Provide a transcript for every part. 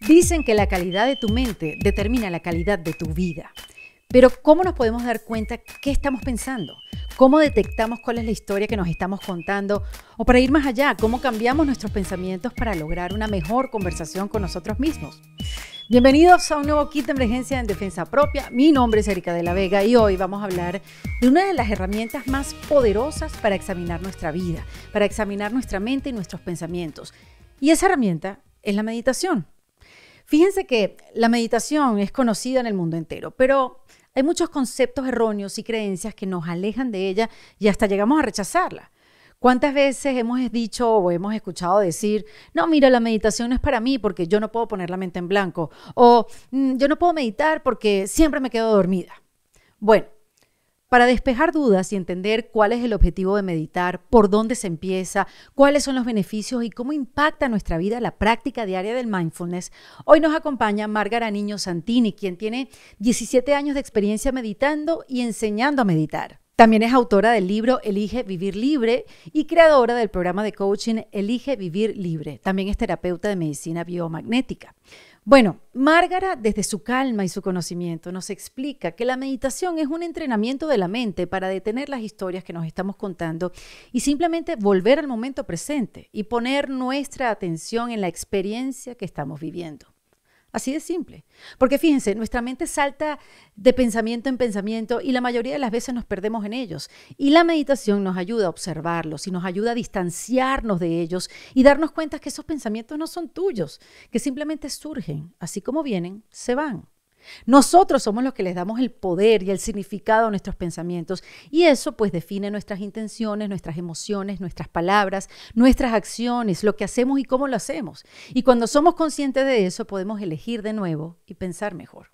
Dicen que la calidad de tu mente determina la calidad de tu vida. Pero ¿cómo nos podemos dar cuenta qué estamos pensando? ¿Cómo detectamos cuál es la historia que nos estamos contando? O para ir más allá, ¿cómo cambiamos nuestros pensamientos para lograr una mejor conversación con nosotros mismos? Bienvenidos a un nuevo kit de emergencia en defensa propia. Mi nombre es Erika de la Vega y hoy vamos a hablar de una de las herramientas más poderosas para examinar nuestra vida, para examinar nuestra mente y nuestros pensamientos. Y esa herramienta es la meditación. Fíjense que la meditación es conocida en el mundo entero, pero hay muchos conceptos erróneos y creencias que nos alejan de ella y hasta llegamos a rechazarla. ¿Cuántas veces hemos dicho o hemos escuchado decir, no, mira, la meditación no es para mí porque yo no puedo poner la mente en blanco? O yo no puedo meditar porque siempre me quedo dormida. Bueno, para despejar dudas y entender cuál es el objetivo de meditar, por dónde se empieza, cuáles son los beneficios y cómo impacta nuestra vida la práctica diaria del mindfulness, hoy nos acompaña Márgara Niño Santini, quien tiene 17 años de experiencia meditando y enseñando a meditar. También es autora del libro Elige Vivir Libre y creadora del programa de coaching Elige Vivir Libre. También es terapeuta de medicina biomagnética. Bueno, Márgara, desde su calma y su conocimiento, nos explica que la meditación es un entrenamiento de la mente para detener las historias que nos estamos contando y simplemente volver al momento presente y poner nuestra atención en la experiencia que estamos viviendo. Así de simple. Porque fíjense, nuestra mente salta de pensamiento en pensamiento y la mayoría de las veces nos perdemos en ellos. Y la meditación nos ayuda a observarlos y nos ayuda a distanciarnos de ellos y darnos cuenta que esos pensamientos no son tuyos, que simplemente surgen, así como vienen, se van. Nosotros somos los que les damos el poder y el significado a nuestros pensamientos y eso pues define nuestras intenciones, nuestras emociones, nuestras palabras, nuestras acciones, lo que hacemos y cómo lo hacemos. Y cuando somos conscientes de eso podemos elegir de nuevo y pensar mejor.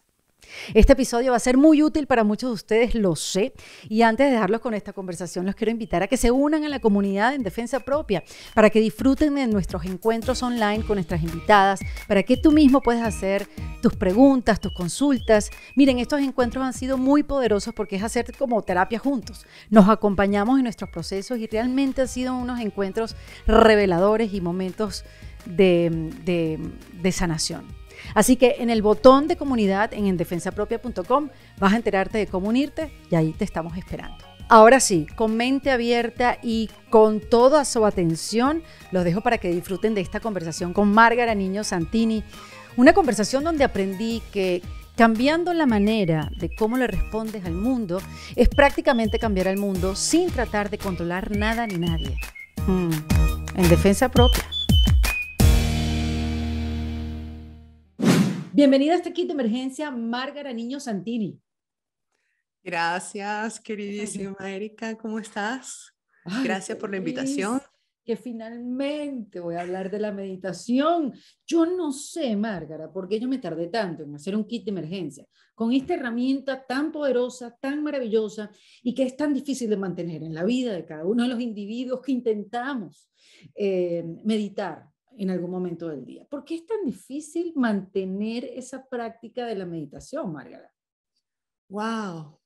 Este episodio va a ser muy útil para muchos de ustedes, lo sé, y antes de dejarlos con esta conversación, los quiero invitar a que se unan a la comunidad en Defensa Propia, para que disfruten de nuestros encuentros online con nuestras invitadas, para que tú mismo puedas hacer tus preguntas, tus consultas. Miren, estos encuentros han sido muy poderosos porque es hacer como terapia juntos. Nos acompañamos en nuestros procesos y realmente han sido unos encuentros reveladores y momentos de sanación. Así que en el botón de comunidad en endefensapropia.com vas a enterarte de cómo unirte y ahí te estamos esperando. Ahora sí, con mente abierta y con toda su atención, los dejo para que disfruten de esta conversación con Márgara Niño Santini. Una conversación donde aprendí que cambiando la manera de cómo le respondes al mundo es prácticamente cambiar al mundo sin tratar de controlar nada ni nadie. En Defensa Propia. Bienvenida a este kit de emergencia, Márgara Niño Santini. Gracias, queridísima Erika, ¿cómo estás? Ay, Gracias por la invitación. Que finalmente voy a hablar de la meditación. Yo no sé, Márgara, por qué yo me tardé tanto en hacer un kit de emergencia con esta herramienta tan poderosa, tan maravillosa y que es tan difícil de mantener en la vida de cada uno de los individuos que intentamos meditar en algún momento del día. ¿Por qué es tan difícil mantener esa práctica de la meditación, Márgara? Wow.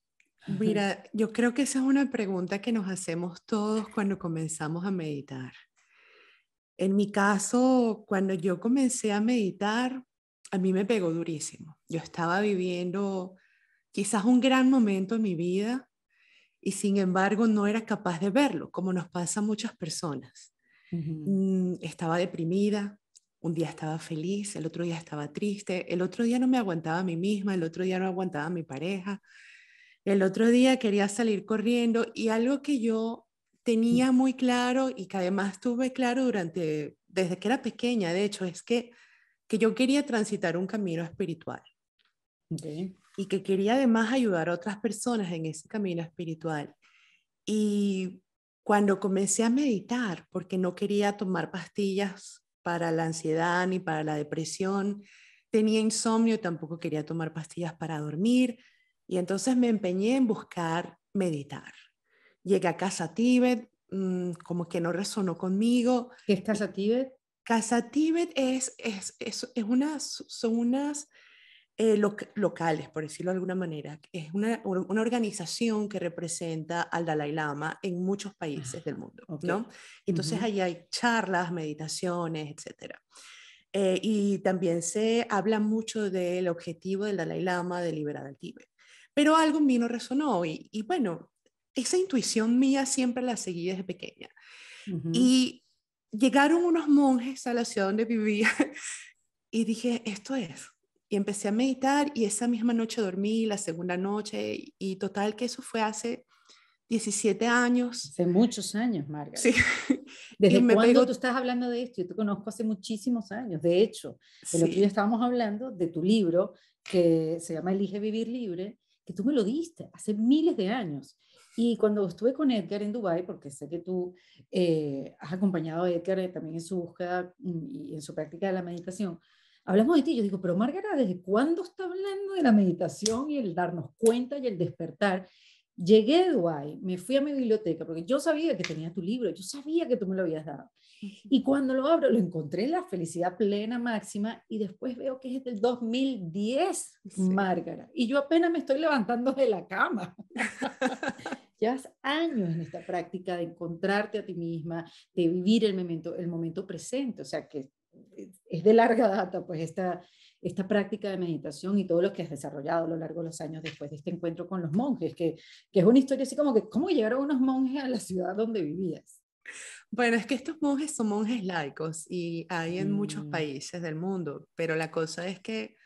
Mira, yo creo que esa es una pregunta que nos hacemos todos cuando comenzamos a meditar. En mi caso, cuando yo comencé a meditar, a mí me pegó durísimo. Yo estaba viviendo quizás un gran momento en mi vida y sin embargo no era capaz de verlo, como nos pasa a muchas personas. Estaba deprimida, un día estaba feliz, el otro día estaba triste, el otro día no me aguantaba a mí misma, el otro día no aguantaba a mi pareja, el otro día quería salir corriendo y algo que yo tenía muy claro y que además tuve claro desde que era pequeña, de hecho, es que yo quería transitar un camino espiritual. Okay. Y que quería además ayudar a otras personas en ese camino espiritual. Y cuando comencé a meditar, porque no quería tomar pastillas para la ansiedad ni para la depresión, tenía insomnio, tampoco quería tomar pastillas para dormir, y entonces me empeñé en buscar meditar. Llegué a Casa Tíbet, como que no resonó conmigo. ¿Qué es Casa Tíbet? Casa Tíbet son unas locales, por decirlo de alguna manera. Es una organización que representa al Dalai Lama en muchos países del mundo, Okay. ¿no? Entonces allí hay charlas, meditaciones, etcétera. Y también se habla mucho del objetivo del Dalai Lama de liberar al Tíbet. Pero algo en mí no resonó y bueno, esa intuición mía siempre la seguí desde pequeña. Ujú. Y llegaron unos monjes a la ciudad donde vivía y dije, esto es. Y empecé a meditar y esa misma noche dormí, la segunda noche, y total que eso fue hace 17 años. Hace muchos años, Sí, Margaret. y ¿Desde me cuándo tú pegó, estás hablando de esto? Yo te conozco hace muchísimos años. De hecho, el otro día sí, estábamos hablando de tu libro que se llama Elige Vivir Libre, que tú me lo diste hace miles de años. Y cuando estuve con Edgar en Dubái, porque sé que tú has acompañado a Edgar también en su búsqueda y en su práctica de la meditación, hablamos de ti. Yo digo, pero Margaret, ¿desde cuándo está hablando de la meditación y el darnos cuenta y el despertar? Llegué de Dubái, me fui a mi biblioteca porque yo sabía que tenía tu libro, yo sabía que tú me lo habías dado. Y cuando lo abro, lo encontré la felicidad plena máxima y después veo que es del 2010, sí. Márgara. Y yo apenas me estoy levantando de la cama. Llevas años en esta práctica de encontrarte a ti misma, de vivir el momento presente. O sea que es de larga data, pues esta práctica de meditación y todo lo que has desarrollado a lo largo de los años después de este encuentro con los monjes, que es una historia así como que, ¿cómo llegaron unos monjes a la ciudad donde vivías? Bueno, es que estos monjes son monjes laicos y hay en muchos Mm, países del mundo, pero la cosa es que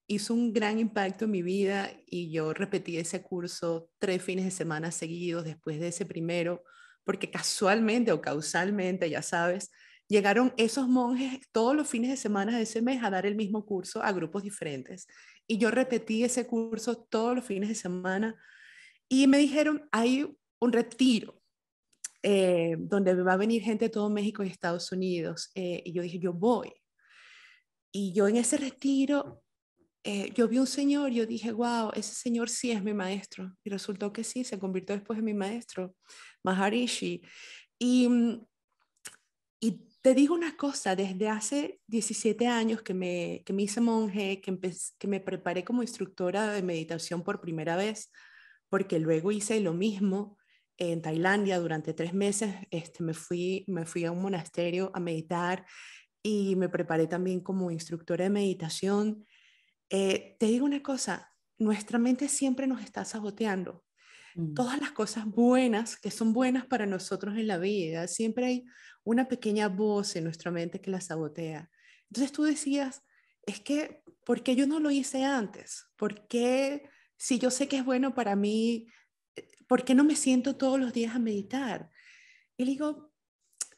hizo un gran impacto en mi vida y yo repetí ese curso 3 fines de semana seguidos después de ese primero, porque casualmente o causalmente, ya sabes, llegaron esos monjes todos los fines de semana de ese mes a dar el mismo curso a grupos diferentes. Y yo repetí ese curso todos los fines de semana y me dijeron, hay un retiro donde va a venir gente de todo México y Estados Unidos. Y yo dije, yo voy. Y yo en ese retiro, yo vi un señor, yo dije, wow, ese señor sí es mi maestro. Y resultó que sí, se convirtió después en mi maestro, Maharishi. Y, y te digo una cosa, desde hace 17 años que me hice monje, que me preparé como instructora de meditación por primera vez, porque luego hice lo mismo en Tailandia durante 3 meses, me fui a un monasterio a meditar y me preparé también como instructora de meditación. Te digo una cosa, nuestra mente siempre nos está saboteando. mm, Todas las cosas buenas que son buenas para nosotros en la vida, siempre hay una pequeña voz en nuestra mente que la sabotea. Entonces tú decías, es que, ¿por qué yo no lo hice antes? ¿Por qué, si yo sé que es bueno para mí, por qué no me siento todos los días a meditar? Y le digo,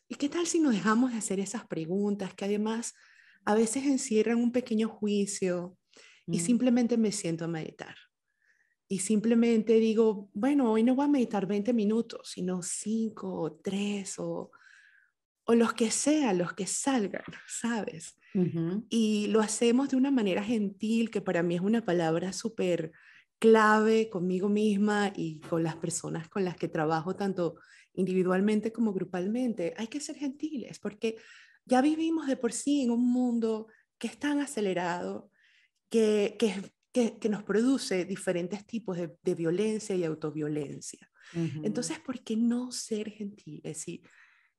¿y qué tal si nos dejamos de hacer esas preguntas que además a veces encierran un pequeño juicio y mm, simplemente me siento a meditar? Y simplemente digo, bueno, hoy no voy a meditar 20 minutos, sino 5 o 3 o los que sean, los que salgan, ¿sabes? ujú. Y lo hacemos de una manera gentil, que para mí es una palabra súper clave conmigo misma y con las personas con las que trabajo, tanto individualmente como grupalmente. Hay que ser gentiles porque ya vivimos de por sí en un mundo que es tan acelerado, que nos produce diferentes tipos de violencia y autoviolencia. Ujú. Entonces, ¿por qué no ser gentiles? Y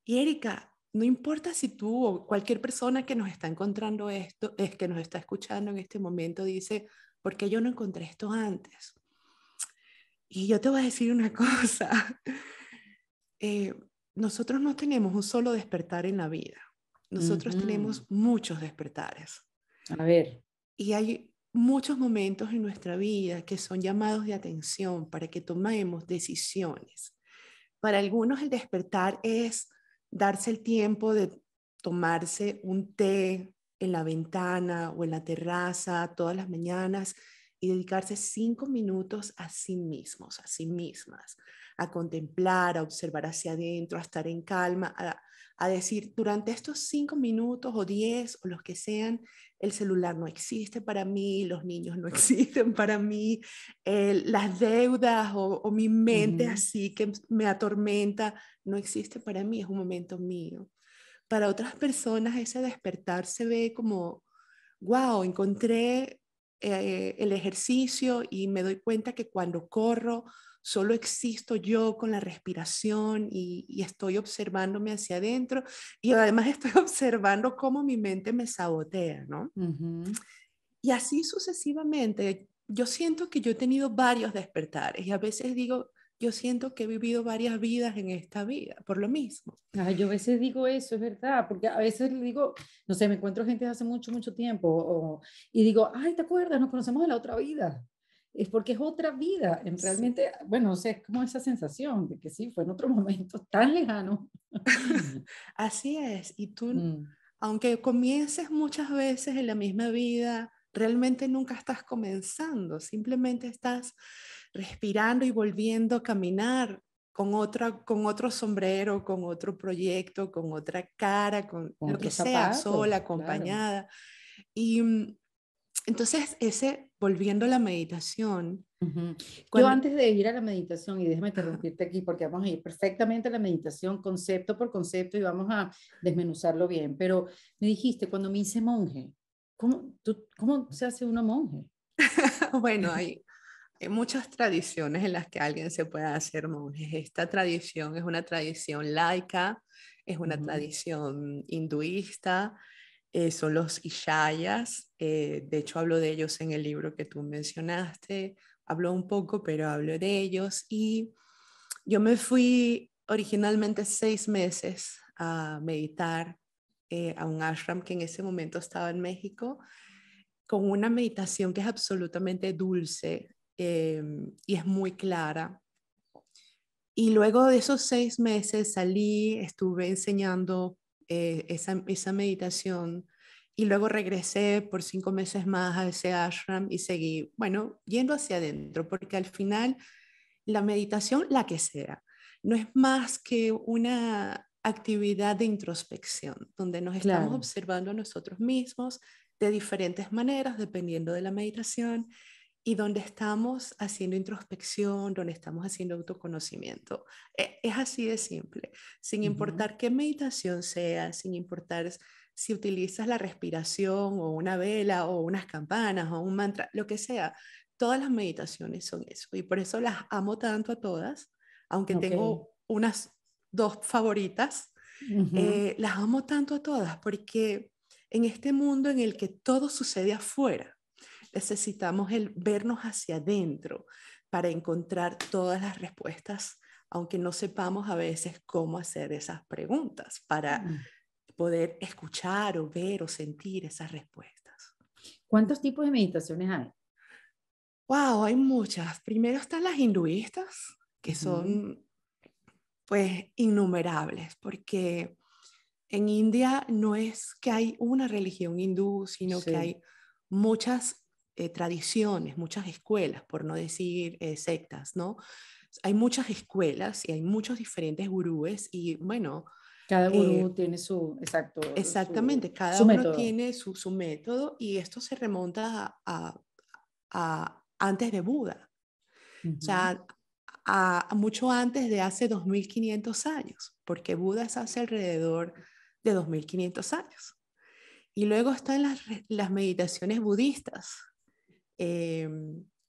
Erika, no importa si tú o cualquier persona que nos está encontrando esto, es que nos está escuchando en este momento, dice, ¿por qué yo no encontré esto antes? Y yo te voy a decir una cosa, eh, nosotros no tenemos un solo despertar en la vida, nosotros Ujú. tenemos muchos despertares. A ver, Y hay muchos momentos en nuestra vida que son llamados de atención para que tomemos decisiones. Para algunos el despertar es darse el tiempo de tomarse un té en la ventana o en la terraza todas las mañanas y dedicarse 5 minutos a sí mismos, a sí mismas, a contemplar, a observar hacia adentro, a estar en calma, a decir, durante estos 5 minutos o 10 o los que sean, el celular no existe para mí, los niños no existen para mí, las deudas o mi mente ujú, así que me atormenta, no existe para mí, es un momento mío. Para otras personas ese despertar se ve como, wow, encontré el ejercicio y me doy cuenta que cuando corro solo existo yo con la respiración y estoy observándome hacia adentro y además estoy observando cómo mi mente me sabotea, ¿no? Ujú. Y así sucesivamente. Yo siento que yo he tenido varios despertares y a veces digo, yo siento que he vivido varias vidas en esta vida por lo mismo. Ay, yo a veces digo eso, es verdad, porque a veces le digo, no sé, me encuentro gente de hace mucho, mucho tiempo y digo, ay, ¿te acuerdas? Nos conocemos de la otra vida. Es porque es otra vida. Sí. Realmente, bueno, o sea, es como esa sensación de que sí, fue en otro momento tan lejano. Así es. Y tú, Mm, aunque comiences muchas veces en la misma vida, realmente nunca estás comenzando, simplemente estás respirando y volviendo a caminar con otro sombrero, con otro proyecto, con otra cara, con con lo que otros sea, sola, zapatos, claro. acompañada. Y entonces, volviendo a la meditación, Ujú. Yo cuando, antes de ir a la meditación, y déjame interrumpirte aquí porque vamos a ir perfectamente a la meditación, concepto por concepto, y vamos a desmenuzarlo bien, pero me dijiste, cuando me hice monje, ¿cómo se hace uno monje? bueno, hay muchas tradiciones en las que alguien se puede hacer monje. Esta tradición es una tradición laica, es una Ujú. tradición hinduista, son los Ishayas. De hecho, hablo de ellos en el libro que tú mencionaste. Hablo un poco, pero hablo de ellos. Y yo me fui originalmente 6 meses a meditar a un ashram que en ese momento estaba en México con una meditación que es absolutamente dulce y es muy clara. Y luego de esos 6 meses salí, estuve enseñando esa meditación y luego regresé por 5 meses más a ese ashram y seguí, bueno, yendo hacia adentro, porque al final la meditación, la que sea, no es más que una actividad de introspección, donde nos estamos Claro. observando a nosotros mismos de diferentes maneras, dependiendo de la meditación, y donde estamos haciendo introspección, donde estamos haciendo autoconocimiento. Es así de simple, sin Ujú. importar qué meditación sea, sin importar si utilizas la respiración o una vela o unas campanas o un mantra, lo que sea. Todas las meditaciones son eso y por eso las amo tanto a todas, aunque Ok. tengo unas dos favoritas, Ujú. las amo tanto a todas porque en este mundo en el que todo sucede afuera, necesitamos el vernos hacia adentro para encontrar todas las respuestas, aunque no sepamos a veces cómo hacer esas preguntas, para Mm. poder escuchar o ver o sentir esas respuestas. ¿Cuántos tipos de meditaciones hay? Wow, hay muchas. Primero están las hinduistas, que Ujú. son pues innumerables, porque en India no es que hay una religión hindú, sino que Sí. hay muchas tradiciones, muchas escuelas, por no decir sectas, ¿no? Hay muchas escuelas y hay muchos diferentes gurúes y bueno, Cada eh, gurú tiene su, exacto, exactamente, cada su uno método. tiene su método y esto se remonta a antes de Buda, o Ujú. sea, a mucho antes de hace 2500 años, porque Buda es hace alrededor de 2500 años. Y luego están las meditaciones budistas, eh,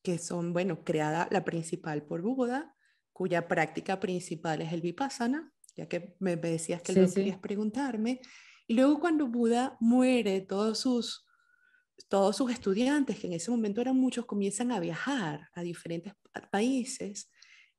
que son, bueno, creada la principal por Buda, cuya práctica principal es el vipassana, ya que me decías que Sí, lo querías sí. preguntarme. Y luego cuando Buda muere, todos sus estudiantes, que en ese momento eran muchos, comienzan a viajar a diferentes países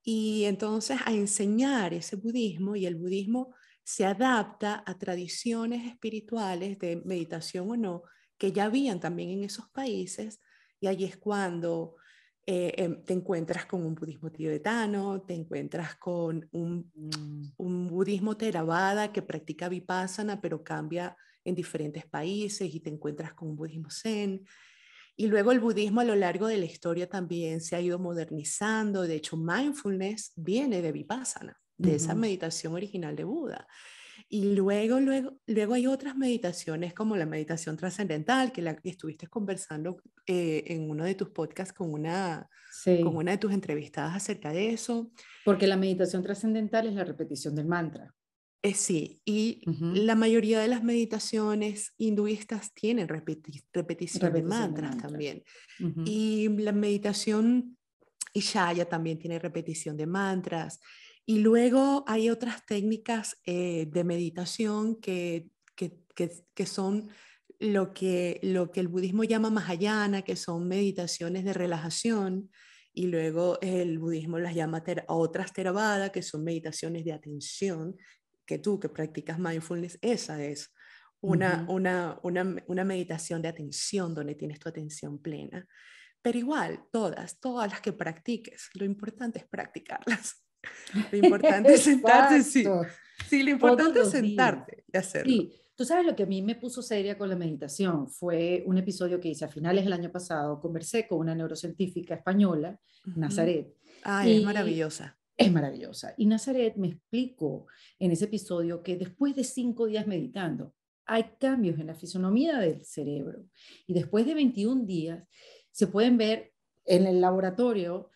y entonces a enseñar ese budismo y el budismo se adapta a tradiciones espirituales de meditación o no que ya habían también en esos países y allí es cuando te encuentras con un budismo tibetano, te encuentras con Mm. un budismo Theravada que practica vipassana pero cambia en diferentes países y te encuentras con un budismo zen. Y luego el budismo a lo largo de la historia también se ha ido modernizando. De hecho, mindfulness viene de vipassana, de esa Ujú. meditación original de Buda. Y luego hay otras meditaciones como la meditación trascendental, que la que estuviste conversando en uno de tus podcasts con Sí, una de tus entrevistadas acerca de eso. porque la meditación trascendental es la repetición del mantra. Sí, y Ujú. la mayoría de las meditaciones hinduistas tienen repetición de Repetición de mantras mantra. también. Ujú. Y la meditación Ishaya también tiene repetición de mantras. Y luego hay otras técnicas de meditación que son lo que el budismo llama Mahayana, que son meditaciones de relajación. Y luego el budismo las llama otras Theravada, que son meditaciones de atención, que tú que practicas mindfulness, esa es una, Ujú. una, una, una meditación de atención donde tienes tu atención plena. Pero igual, todas las que practiques, lo importante es practicarlas. Lo importante es sentarte, sí. Exacto. Sí, lo Todos importante es los días. sentarte y hacerlo. Sí, tú sabes lo que a mí me puso seria con la meditación fue un episodio que hice a finales del año pasado. Conversé con una neurocientífica española, Ujú. Nazaret, Ay, es y maravillosa. es maravillosa. Y Nazaret me explicó en ese episodio que después de 5 días meditando, hay cambios en la fisonomía del cerebro. Y después de 21 días se pueden ver en el laboratorio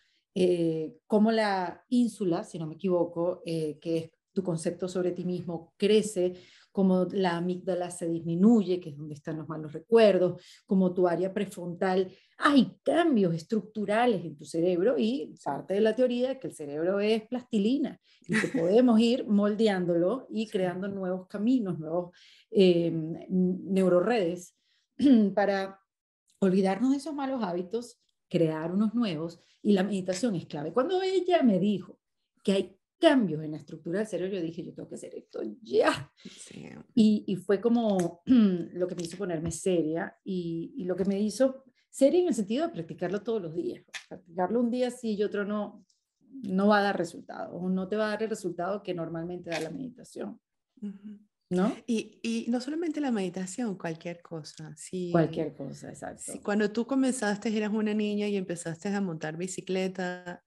cómo la ínsula, si no me equivoco, que es tu concepto sobre ti mismo, crece, como la amígdala se disminuye, que es donde están los malos recuerdos, como tu área prefrontal. Hay cambios estructurales en tu cerebro y Sí, parte de la teoría es que el cerebro es plastilina y que podemos ir moldeándolo y sí. creando nuevos caminos, nuevos neuroredes para olvidarnos de esos malos hábitos, crear unos nuevos, y la meditación es clave. Cuando ella me dijo que hay cambios en la estructura del cerebro, yo dije, yo tengo que hacer esto ya. Sí. Y fue como lo que me hizo ponerme seria y lo que me hizo seria en el sentido de practicarlo todos los días. Practicarlo un día sí y otro no, no va a dar resultado, o no te va a dar el resultado que normalmente da la meditación, Ujú. ¿no? Y no solamente la meditación, cualquier cosa. Si, Cualquier cosa, si exacto. cuando tú comenzaste eras una niña y empezaste a montar bicicleta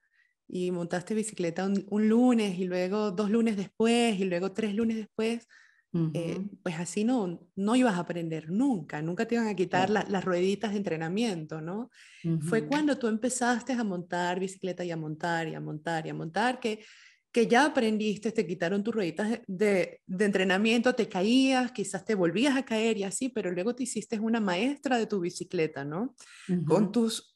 y montaste bicicleta un lunes y luego 2 lunes después y luego 3 lunes después, Ujú, pues así no ibas a aprender nunca, nunca te iban a quitar claro. las rueditas de entrenamiento, ¿no? Fue Ujú, cuando tú empezaste a montar bicicleta y a montar y a montar y a montar que ya aprendiste, te quitaron tus rueditas de entrenamiento, te caías, quizás te volvías a caer y así, pero luego te hiciste una maestra de tu bicicleta, ¿no? ujú.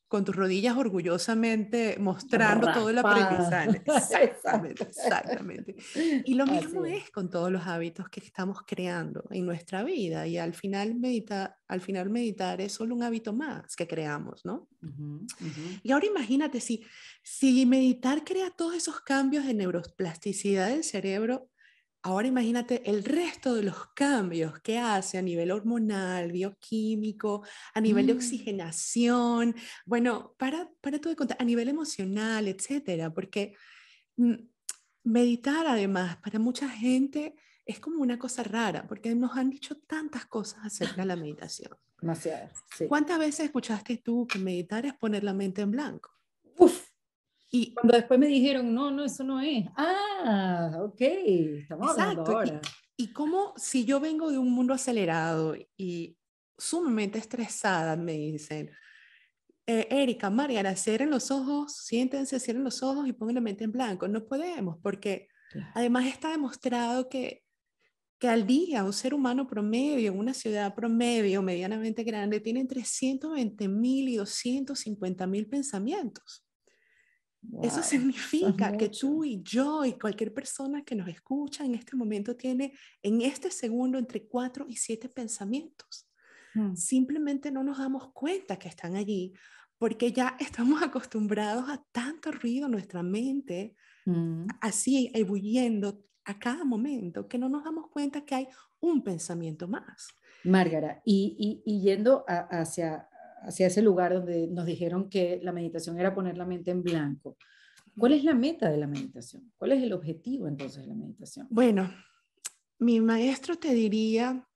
Con tus rodillas orgullosamente mostrando todo el Raspada. aprendizaje. Exactamente, Exacto. exactamente. Y lo Así mismo es. es con todos los hábitos que estamos creando en nuestra vida y al final meditar es solo un hábito más que creamos, ¿no? Ujú, ujú. Y ahora imagínate, si meditar crea todos esos cambios de neuroplasticidad del cerebro, ahora imagínate el resto de los cambios que hace a nivel hormonal, bioquímico, a nivel de Mm, oxigenación, bueno, para todo de contar, a nivel emocional, etcétera, porque mm, meditar además para mucha gente es como una cosa rara, porque nos han dicho tantas cosas acerca de la meditación. demasiado, sí. ¿Cuántas veces escuchaste tú que meditar es poner la mente en blanco? Uf, Y cuando después me dijeron, no, no, eso no es. Ah, ok, estamos hablando exacto, ahora. y como si yo vengo de un mundo acelerado y sumamente estresada, me dicen, Erika, Mariana, cierren los ojos, siéntense, cierren los ojos y pongan la mente en blanco. No podemos, porque Claro. además está demostrado que al día un ser humano promedio en una ciudad promedio medianamente grande tiene entre 120.000 y 250.000 pensamientos. Eso Wow, eso es significa que mucho. tú y yo y cualquier persona que nos escucha en este momento tiene en este segundo entre 4 y 7 pensamientos. Mm, Simplemente no nos damos cuenta que están allí porque ya estamos acostumbrados a tanto ruido en nuestra mente, mm. así ebulliendo a cada momento, que no nos damos cuenta que hay un pensamiento más. Márgara, y yendo hacia ese lugar donde nos dijeron que la meditación era poner la mente en blanco, ¿cuál es la meta de la meditación? ¿Cuál es el objetivo entonces de la meditación? Bueno, mi maestro te diría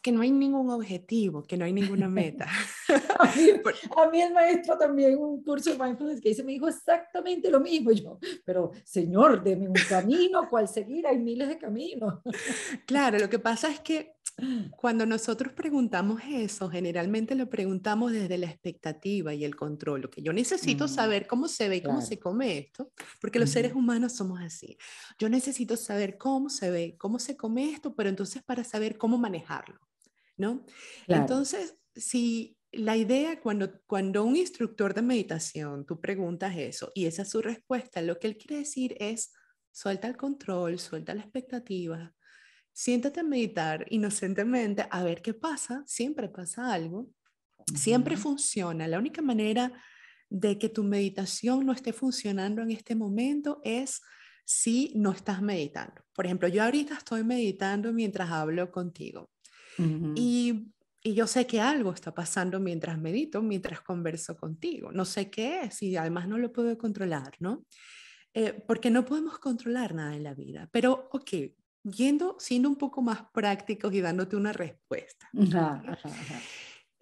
que no hay ningún objetivo, que no hay ninguna meta. A mí, Por- a mí el maestro también, un curso de mindfulness que hice, me dijo exactamente lo mismo. Y yo, pero señor, deme un camino, ¿cuál seguir? Hay miles de caminos. Claro, lo que pasa es que cuando nosotros preguntamos eso, generalmente lo preguntamos desde la expectativa y el control, lo que yo necesito Mm, saber cómo se ve y cómo se claro. come esto, porque los seres Ujú, humanos somos así. Yo necesito saber cómo se ve, cómo se come esto, pero entonces para saber cómo manejarlo, ¿no? claro. Entonces, si la idea cuando un instructor de meditación, tú preguntas eso y esa es su respuesta, lo que él quiere decir es, suelta el control, suelta la expectativa. Siéntate a meditar inocentemente a ver qué pasa. Siempre pasa algo. Siempre Ujú, funciona. La única manera de que tu meditación no esté funcionando en este momento es si no estás meditando. Por ejemplo, yo ahorita estoy meditando mientras hablo contigo ujú. y, y yo sé que algo está pasando mientras medito, mientras converso contigo. No sé qué es y además no lo puedo controlar, ¿no? Porque no podemos controlar nada en la vida. Pero, ok, siendo un poco más prácticos y dándote una respuesta. Ajá, ¿Ok? ajá, ajá.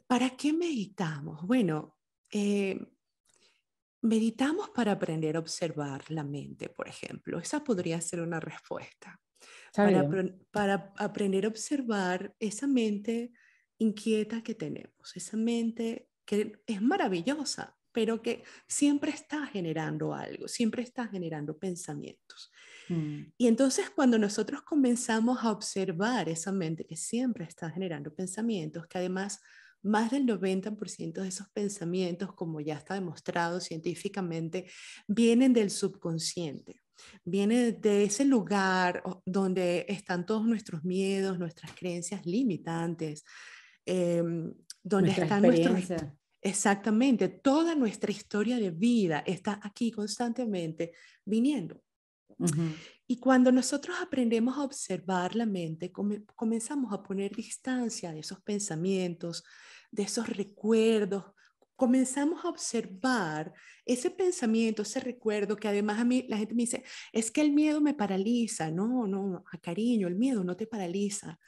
¿Para qué meditamos? Bueno, meditamos para aprender a observar la mente, por ejemplo. Esa podría ser una respuesta. Está bien. Para aprender a observar esa mente inquieta que tenemos, esa mente que es maravillosa, pero que siempre está generando algo, siempre está generando pensamientos. Mm, Y entonces cuando nosotros comenzamos a observar esa mente que siempre está generando pensamientos, que además más del 90% de esos pensamientos, como ya está demostrado científicamente, vienen del subconsciente, viene de ese lugar donde están todos nuestros miedos, nuestras creencias limitantes, donde nuestra están nuestros... experiencia. Exactamente, toda nuestra historia de vida está aquí constantemente viniendo. Ujú. Y cuando nosotros aprendemos a observar la mente, comenzamos a poner distancia de esos pensamientos, de esos recuerdos, comenzamos a observar ese pensamiento, ese recuerdo que además a mí la gente me dice, es que el miedo me paraliza. No, no, cariño, el miedo no te paraliza.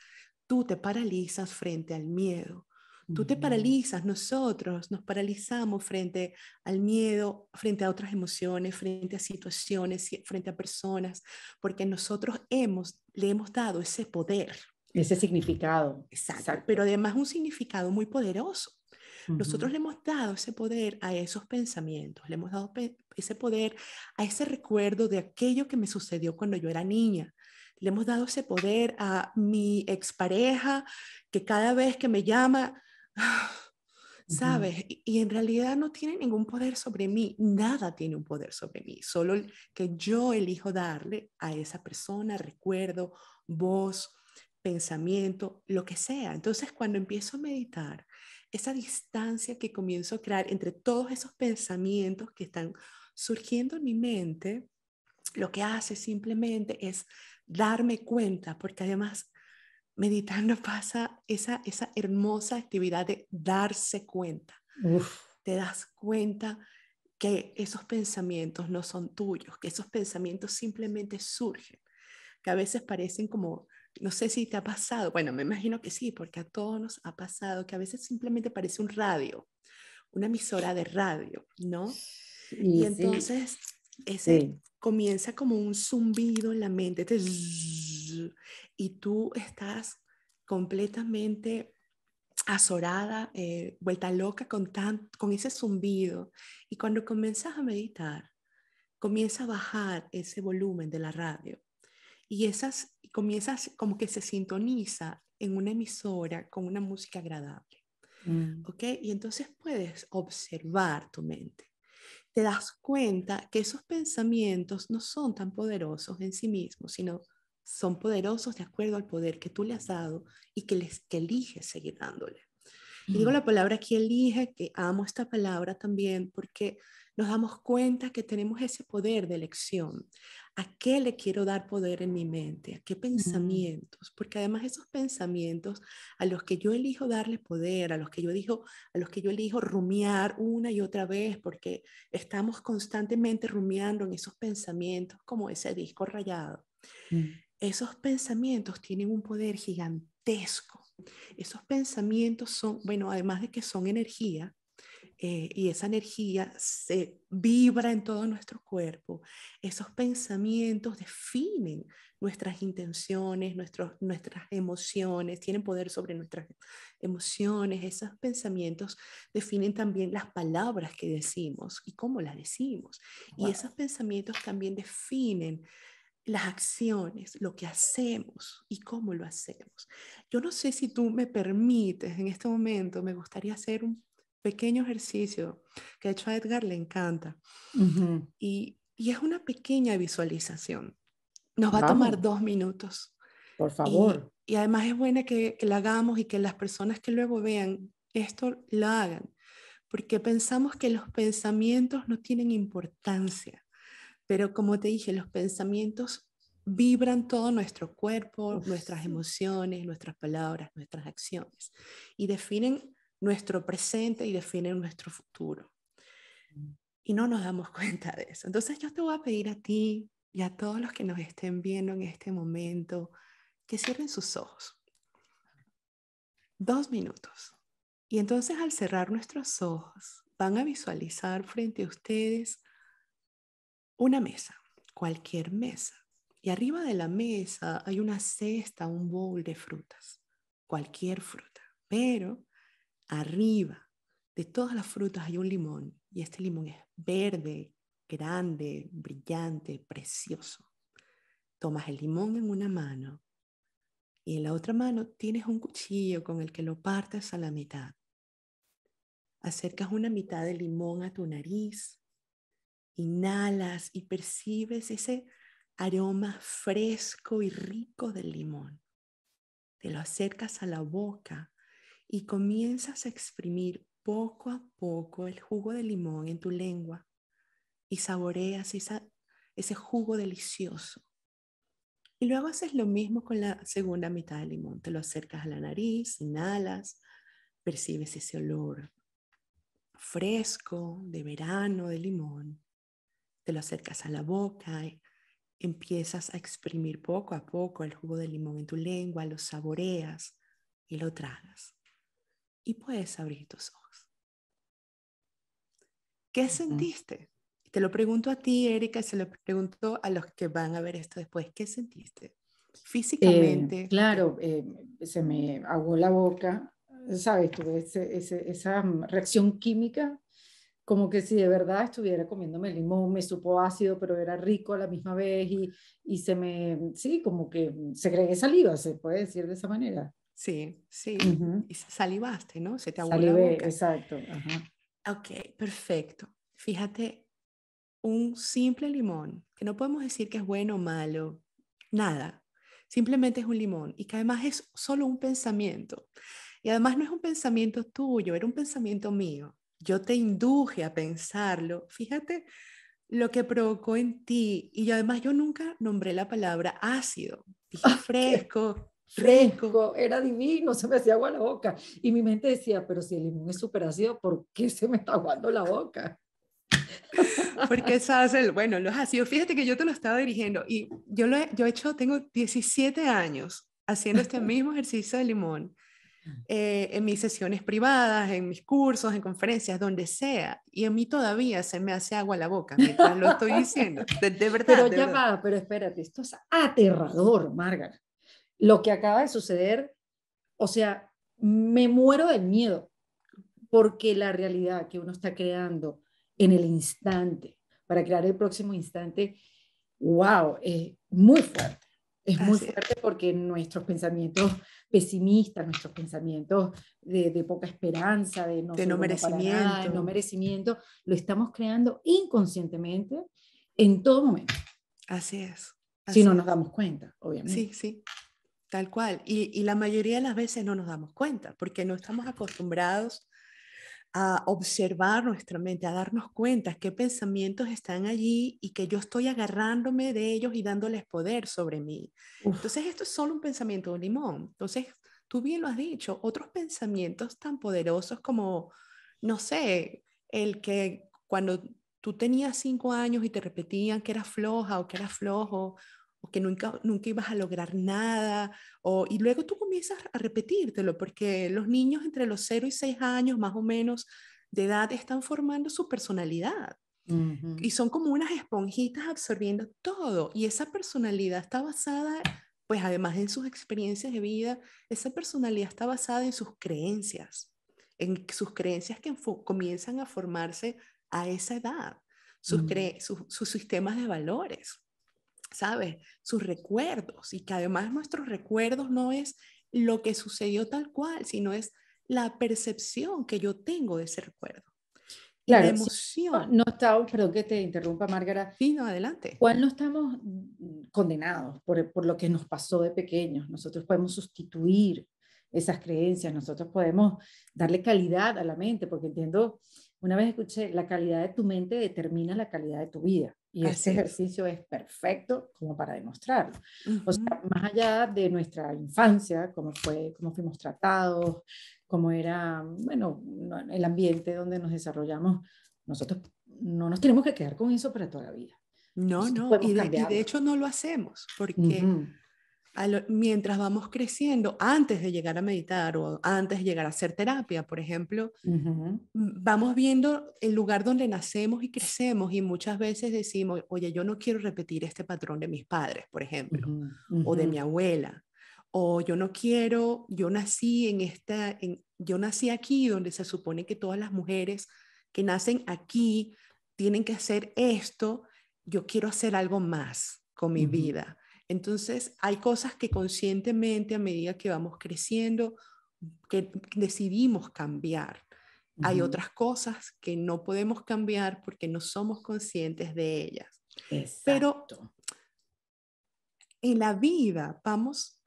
Tú te paralizas frente al miedo. Tú te Ujú. paralizas, nosotros nos paralizamos frente al miedo, frente a otras emociones, frente a situaciones, frente a personas, porque nosotros le hemos dado ese poder. Ese significado. Exacto, pero Exacto. además un significado muy poderoso. Nosotros Ujú. le hemos dado ese poder a esos pensamientos, le hemos dado ese poder a ese recuerdo de aquello que me sucedió cuando yo era niña. Le hemos dado ese poder a mi expareja que cada vez que me llama, Ujú. ¿sabes? Y en realidad no tiene ningún poder sobre mí, nada tiene un poder sobre mí, solo el que yo elijo darle a esa persona, recuerdo, voz, pensamiento, lo que sea. Entonces, cuando empiezo a meditar, esa distancia que comienzo a crear entre todos esos pensamientos que están surgiendo en mi mente, lo que hace simplemente es darme cuenta, porque además meditando pasa esa hermosa actividad de darse cuenta. Uf. Te das cuenta que esos pensamientos no son tuyos, que esos pensamientos simplemente surgen, que a veces parecen como, no sé si te ha pasado, bueno, me imagino que sí, porque a todos nos ha pasado que a veces simplemente parece un radio, una emisora de radio, ¿no? Y Y sí, entonces ese sí. comienza como un zumbido en la mente, y tú estás completamente azorada, vuelta loca con ese zumbido. Y cuando comienzas a meditar, comienza a bajar ese volumen de la radio y comienzas como que se sintoniza en una emisora con una música agradable, Mm, ¿ok? Y entonces puedes observar tu mente. Te das cuenta que esos pensamientos no son tan poderosos en sí mismos, sino son poderosos de acuerdo al poder que tú le has dado y que eliges seguir dándole. Y digo mm, la palabra aquí elige, que amo esta palabra también porque nos damos cuenta que tenemos ese poder de elección. ¿A qué le quiero dar poder en mi mente? ¿A qué mm, pensamientos? Porque además esos pensamientos a los que yo elijo darle poder, a los que yo elijo rumiar una y otra vez, porque estamos constantemente rumiando en esos pensamientos como ese disco rayado. mm. Esos pensamientos tienen un poder gigantesco Esos pensamientos son, bueno, además de que son energía, y esa energía se vibra en todo nuestro cuerpo, esos pensamientos definen nuestras intenciones, nuestras emociones, tienen poder sobre nuestras emociones. Esos pensamientos definen también las palabras que decimos y cómo las decimos. Y Wow. esos pensamientos también definen las acciones, lo que hacemos y cómo lo hacemos. Yo no sé si tú me permites, en este momento me gustaría hacer un pequeño ejercicio que de hecho a Edgar le encanta, Ujú. y es una pequeña visualización. Nos va a tomar Vamos, 2 minutos por y, favor. y además es buena que la hagamos y que las personas que luego vean esto lo hagan, porque pensamos que los pensamientos no tienen importancia. Pero como te dije, los pensamientos vibran todo nuestro cuerpo, Uf, nuestras sí. emociones, nuestras palabras, nuestras acciones. Y definen nuestro presente y definen nuestro futuro. Y no nos damos cuenta de eso. Entonces yo te voy a pedir a ti y a todos los que nos estén viendo en este momento que cierren sus ojos. 2 minutos. Y entonces al cerrar nuestros ojos, van a visualizar frente a ustedes una mesa, cualquier mesa. Y arriba de la mesa hay una cesta, un bowl de frutas, cualquier fruta. Pero arriba de todas las frutas hay un limón y este limón es verde, grande, brillante, precioso. Tomas el limón en una mano y en la otra mano tienes un cuchillo con el que lo partes a la mitad. Acercas una mitad de limón a tu nariz. Inhalas y percibes ese aroma fresco y rico del limón. Te lo acercas a la boca y comienzas a exprimir poco a poco el jugo de limón en tu lengua y saboreas ese jugo delicioso. Y luego haces lo mismo con la segunda mitad del limón. Te lo acercas a la nariz, inhalas, percibes ese olor fresco de verano de limón. Te lo acercas a la boca, empiezas a exprimir poco a poco el jugo de limón en tu lengua, lo saboreas y lo tragas. Y puedes abrir tus ojos. ¿Qué Ujú. sentiste? Te lo pregunto a ti, Erika, y se lo pregunto a los que van a ver esto después. ¿Qué sentiste? Físicamente, ¿qué? Claro, se me aguó la boca, ¿sabes? Tuve esa reacción química, como que si de verdad estuviera comiéndome limón, me supo ácido, pero era rico a la misma vez y sí, como que segregué saliva, se puede decir de esa manera. Sí, sí. Ujú. Y salivaste, ¿no? Se te aguó la Salivé, boca. exacto. Ajá. Ok, perfecto. Fíjate, un simple limón, que no podemos decir que es bueno o malo, nada. Simplemente es un limón y que además es solo un pensamiento. Y además no es un pensamiento tuyo, era un pensamiento mío. Yo te induje a pensarlo. Fíjate lo que provocó en ti. Y además yo nunca nombré la palabra ácido. Dije Qué fresco, rico. fresco, era divino, se me hacía agua la boca. Y mi mente decía, pero si el limón es súper ácido, ¿por qué se me está aguando la boca? Porque sabes, bueno, los ácidos, fíjate que yo te lo estaba dirigiendo y yo he hecho, tengo 17 años haciendo este mismo ejercicio de limón, en mis sesiones privadas, en mis cursos, en conferencias, donde sea, y a mí todavía se me hace agua la boca mientras lo estoy diciendo, de verdad, Pero de ya verdad. va, pero espérate, esto es aterrador, Margaret. Lo que acaba de suceder, o sea, me muero del miedo, porque la realidad que uno está creando en el instante, para crear el próximo instante, wow, es muy fuerte. Es muy Así es, fuerte porque nuestros pensamientos pesimistas, nuestros pensamientos de poca esperanza, de no de soy no bueno para nada, de no merecimiento, merecimiento, lo estamos creando inconscientemente en todo momento, así es, si así no nos es. damos cuenta, Sí, obviamente. sí, tal cual. Y la mayoría de las veces no nos damos cuenta porque no estamos acostumbrados a observar nuestra mente, a darnos cuenta qué pensamientos están allí y que yo estoy agarrándome de ellos y dándoles poder sobre mí. Uf, Entonces, esto es solo un pensamiento de limón. Entonces, tú bien lo has dicho, otros pensamientos tan poderosos como, no sé, el que cuando tú tenías 5 años y te repetían que eras floja o que eras flojo, o que nunca ibas a lograr nada, y luego tú comienzas a repetírtelo, porque los niños entre los 0 y 6 años más o menos de edad están formando su personalidad. Ujú. Y son como unas esponjitas absorbiendo todo. Y esa personalidad está basada, pues además en sus experiencias de vida, esa personalidad está basada en sus creencias que comienzan a formarse a esa edad, Mm. sus sistemas de valores, ¿sabes? Sus recuerdos. Y que además nuestros recuerdos no es lo que sucedió tal cual, sino es la percepción que yo tengo de ese recuerdo. Y la Claro, si emoción. no estamos, perdón que te interrumpa, Márgara, Sí, no, adelante. ¿cuál no estamos condenados por lo que nos pasó de pequeños? Nosotros podemos sustituir esas creencias, nosotros podemos darle calidad a la mente, porque entiendo, una vez escuché, la calidad de tu mente determina la calidad de tu vida. Y este Así es. ejercicio es perfecto como para demostrarlo. O Ujú. sea, más allá de nuestra infancia, cómo fuimos tratados, cómo era, bueno, el ambiente donde nos desarrollamos, nosotros no nos tenemos que quedar con eso para toda la vida. No, Nosotros no, podemos y de cambiarlo. hecho no lo hacemos, porque Ujú, mientras vamos creciendo, antes de llegar a meditar o antes de llegar a hacer terapia, por ejemplo, ujú, vamos viendo el lugar donde nacemos y crecemos y muchas veces decimos, oye, yo no quiero repetir este patrón de mis padres, por ejemplo, ujú, o de mi ujú, abuela, o yo no quiero, yo nací aquí donde se supone que todas las mujeres que nacen aquí tienen que hacer esto, yo quiero hacer algo más con mi ujú, vida. Entonces, hay cosas que conscientemente a medida que vamos creciendo, que decidimos cambiar. Hay ujú. otras cosas que no podemos cambiar porque no somos conscientes de ellas. Pero Exacto. en la vida vamos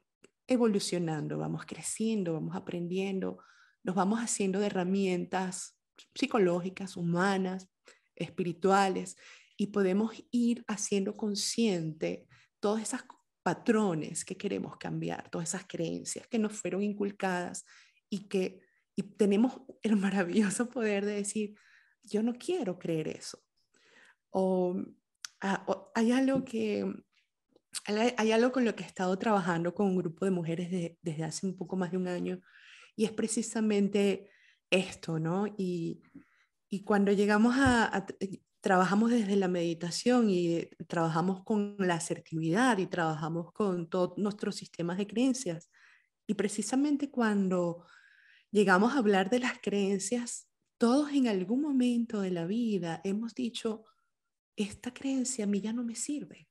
evolucionando, vamos creciendo, vamos aprendiendo, nos vamos haciendo de herramientas psicológicas, humanas, espirituales, y podemos ir haciendo consciente todos esos patrones que queremos cambiar, todas esas creencias que nos fueron inculcadas y tenemos el maravilloso poder de decir, yo no quiero creer eso. O, o hay algo con lo que he estado trabajando con un grupo de mujeres desde hace un poco más de un año y es precisamente esto, ¿no? Y cuando llegamos trabajamos desde la meditación y trabajamos con la asertividad y trabajamos con todos nuestros sistemas de creencias. Y precisamente cuando llegamos a hablar de las creencias, todos en algún momento de la vida hemos dicho, esta creencia a mí ya no me sirve,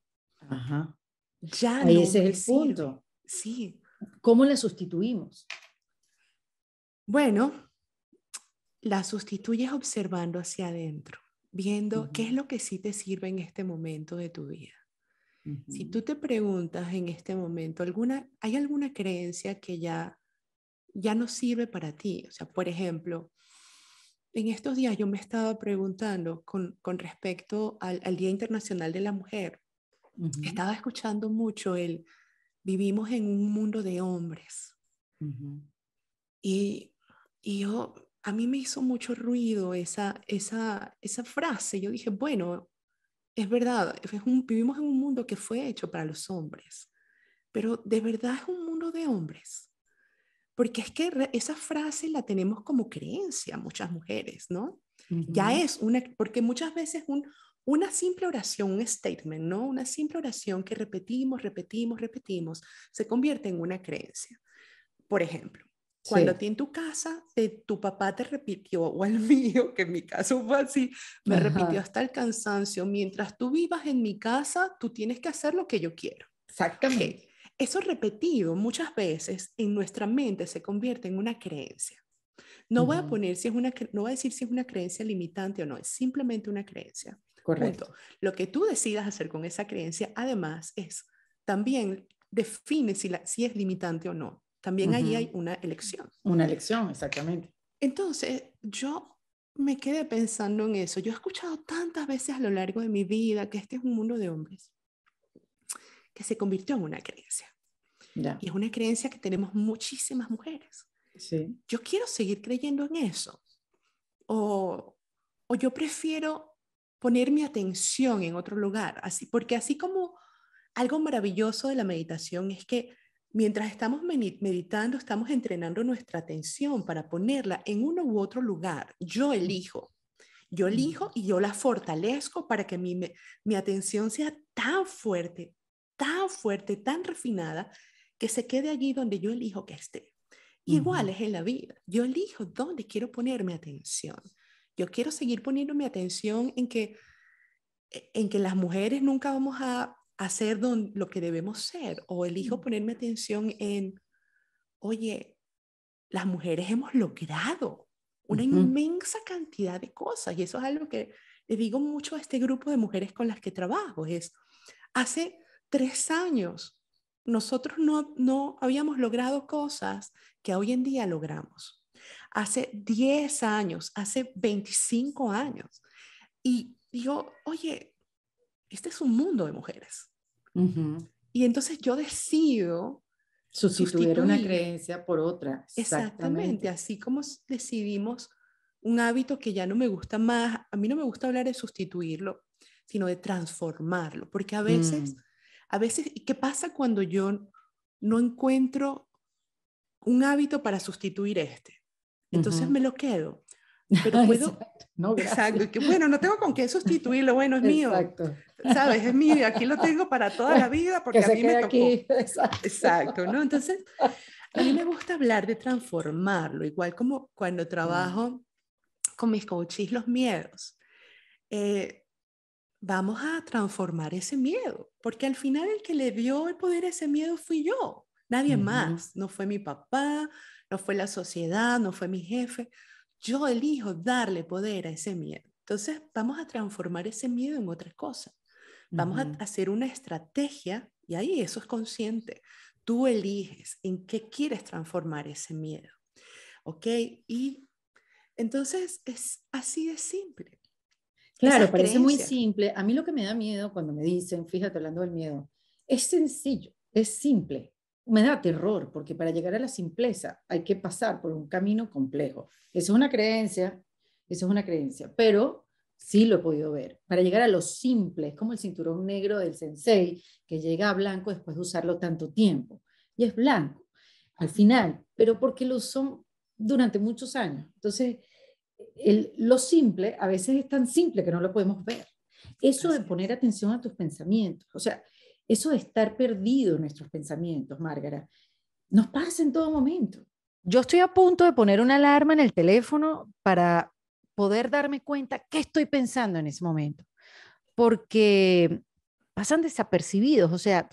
Ajá. ya Ahí no ese es me el sirve. punto. Sí, ¿Cómo la sustituimos? bueno, la sustituyes observando hacia adentro, viendo qué es Ujú, lo que sí te sirve en este momento de tu vida. Si ujú, tú te preguntas en este momento, ¿hay alguna creencia que ya no sirve para ti? O sea, por ejemplo, en estos días yo me estaba preguntando con respecto al Día Internacional de la Mujer. ujú, Estaba escuchando mucho vivimos en un mundo de hombres. ujú. Y, a mí me hizo mucho ruido esa frase. Yo dije, bueno, es verdad, vivimos en un mundo que fue hecho para los hombres, pero de verdad es un mundo de hombres. Porque es que esa frase la tenemos como creencia muchas mujeres, ¿no? Ya Ujú. es porque muchas veces una simple oración, un statement, ¿no? Una simple oración que repetimos, repetimos, repetimos, se convierte en una creencia. Por ejemplo, cuando a Sí. ti en tu casa tu papá te repitió, o el mío, que en mi caso fue así, me repitió Ajá. hasta el cansancio, mientras tú vivas en mi casa, tú tienes que hacer lo que yo quiero. Ok, Exactamente. eso repetido muchas veces en nuestra mente se convierte en una creencia. No voy a Ujú. poner si es no voy a decir si es una creencia limitante o no, es simplemente una creencia. Punto. Correcto. Lo que tú decidas hacer con esa creencia, además, también define si es limitante o no. También ahí Ujú. hay una elección. Una elección, exactamente. Entonces, yo me quedé pensando en eso. Yo he escuchado tantas veces a lo largo de mi vida que este es un mundo de hombres, que se convirtió en una creencia. Ya. Y es una creencia que tenemos muchísimas mujeres. Sí. Yo quiero seguir creyendo en eso. O, o yo prefiero poner mi atención en otro lugar, así, porque así como algo maravilloso de la meditación es que mientras estamos meditando, estamos entrenando nuestra atención para ponerla en uno u otro lugar. Yo elijo y yo la fortalezco para que mi atención sea tan fuerte, tan refinada, que se quede allí donde yo elijo que esté. Igual es en la vida. Yo elijo dónde quiero poner mi atención. Yo quiero seguir poniendo mi atención en que las mujeres nunca vamos a hacer lo que debemos ser. O elijo ponerme atención en, oye, las mujeres hemos logrado una inmensa cantidad de cosas. Y eso es algo que le digo mucho a este grupo de mujeres con las que trabajo. Hace 3 años nosotros no habíamos logrado cosas que hoy en día logramos. Hace 10 años, hace 25 años. Y digo, oye, este es un mundo de mujeres. Y entonces yo decido sustituir una creencia por otra. Exactamente, así como decidimos un hábito que ya no me gusta más. A mí no me gusta hablar de sustituirlo, sino de transformarlo, porque a veces, ¿qué pasa cuando yo no encuentro un hábito para sustituir este? Entonces me lo quedo, pero puedo... No, exacto, que bueno, no tengo con qué sustituirlo, bueno, es mío, ¿sabes? Es mío, aquí lo tengo para toda la vida porque a mí me tocó. Exacto, ¿no? Entonces, a mí me gusta hablar de transformarlo, igual como cuando trabajo con mis coaches los miedos. Vamos a transformar ese miedo, porque al final el que le dio el poder a ese miedo fui yo, nadie más. No fue mi papá, no fue la sociedad, no fue mi jefe. Yo elijo darle poder a ese miedo. Entonces vamos a transformar ese miedo en otra cosa. Vamos a hacer una estrategia y ahí eso es consciente. Tú eliges en qué quieres transformar ese miedo. ¿Ok? Y entonces es así de simple. Claro, parece muy simple. A mí lo que me da miedo cuando me dicen, fíjate, hablando del miedo, es sencillo, es simple. Me da terror porque para llegar a la simpleza hay que pasar por un camino complejo. Eso es una creencia, pero sí lo he podido ver. Para llegar a lo simple, es como el cinturón negro del sensei que llega a blanco después de usarlo tanto tiempo. Y es blanco al final, pero porque lo son durante muchos años. Entonces, lo simple a veces es tan simple que no lo podemos ver. Eso de poner atención a tus pensamientos, o sea, eso de estar perdido en nuestros pensamientos, Márgara, nos pasa en todo momento. Yo estoy a punto de poner una alarma en el teléfono para poder darme cuenta qué estoy pensando en ese momento, porque pasan desapercibidos, o sea,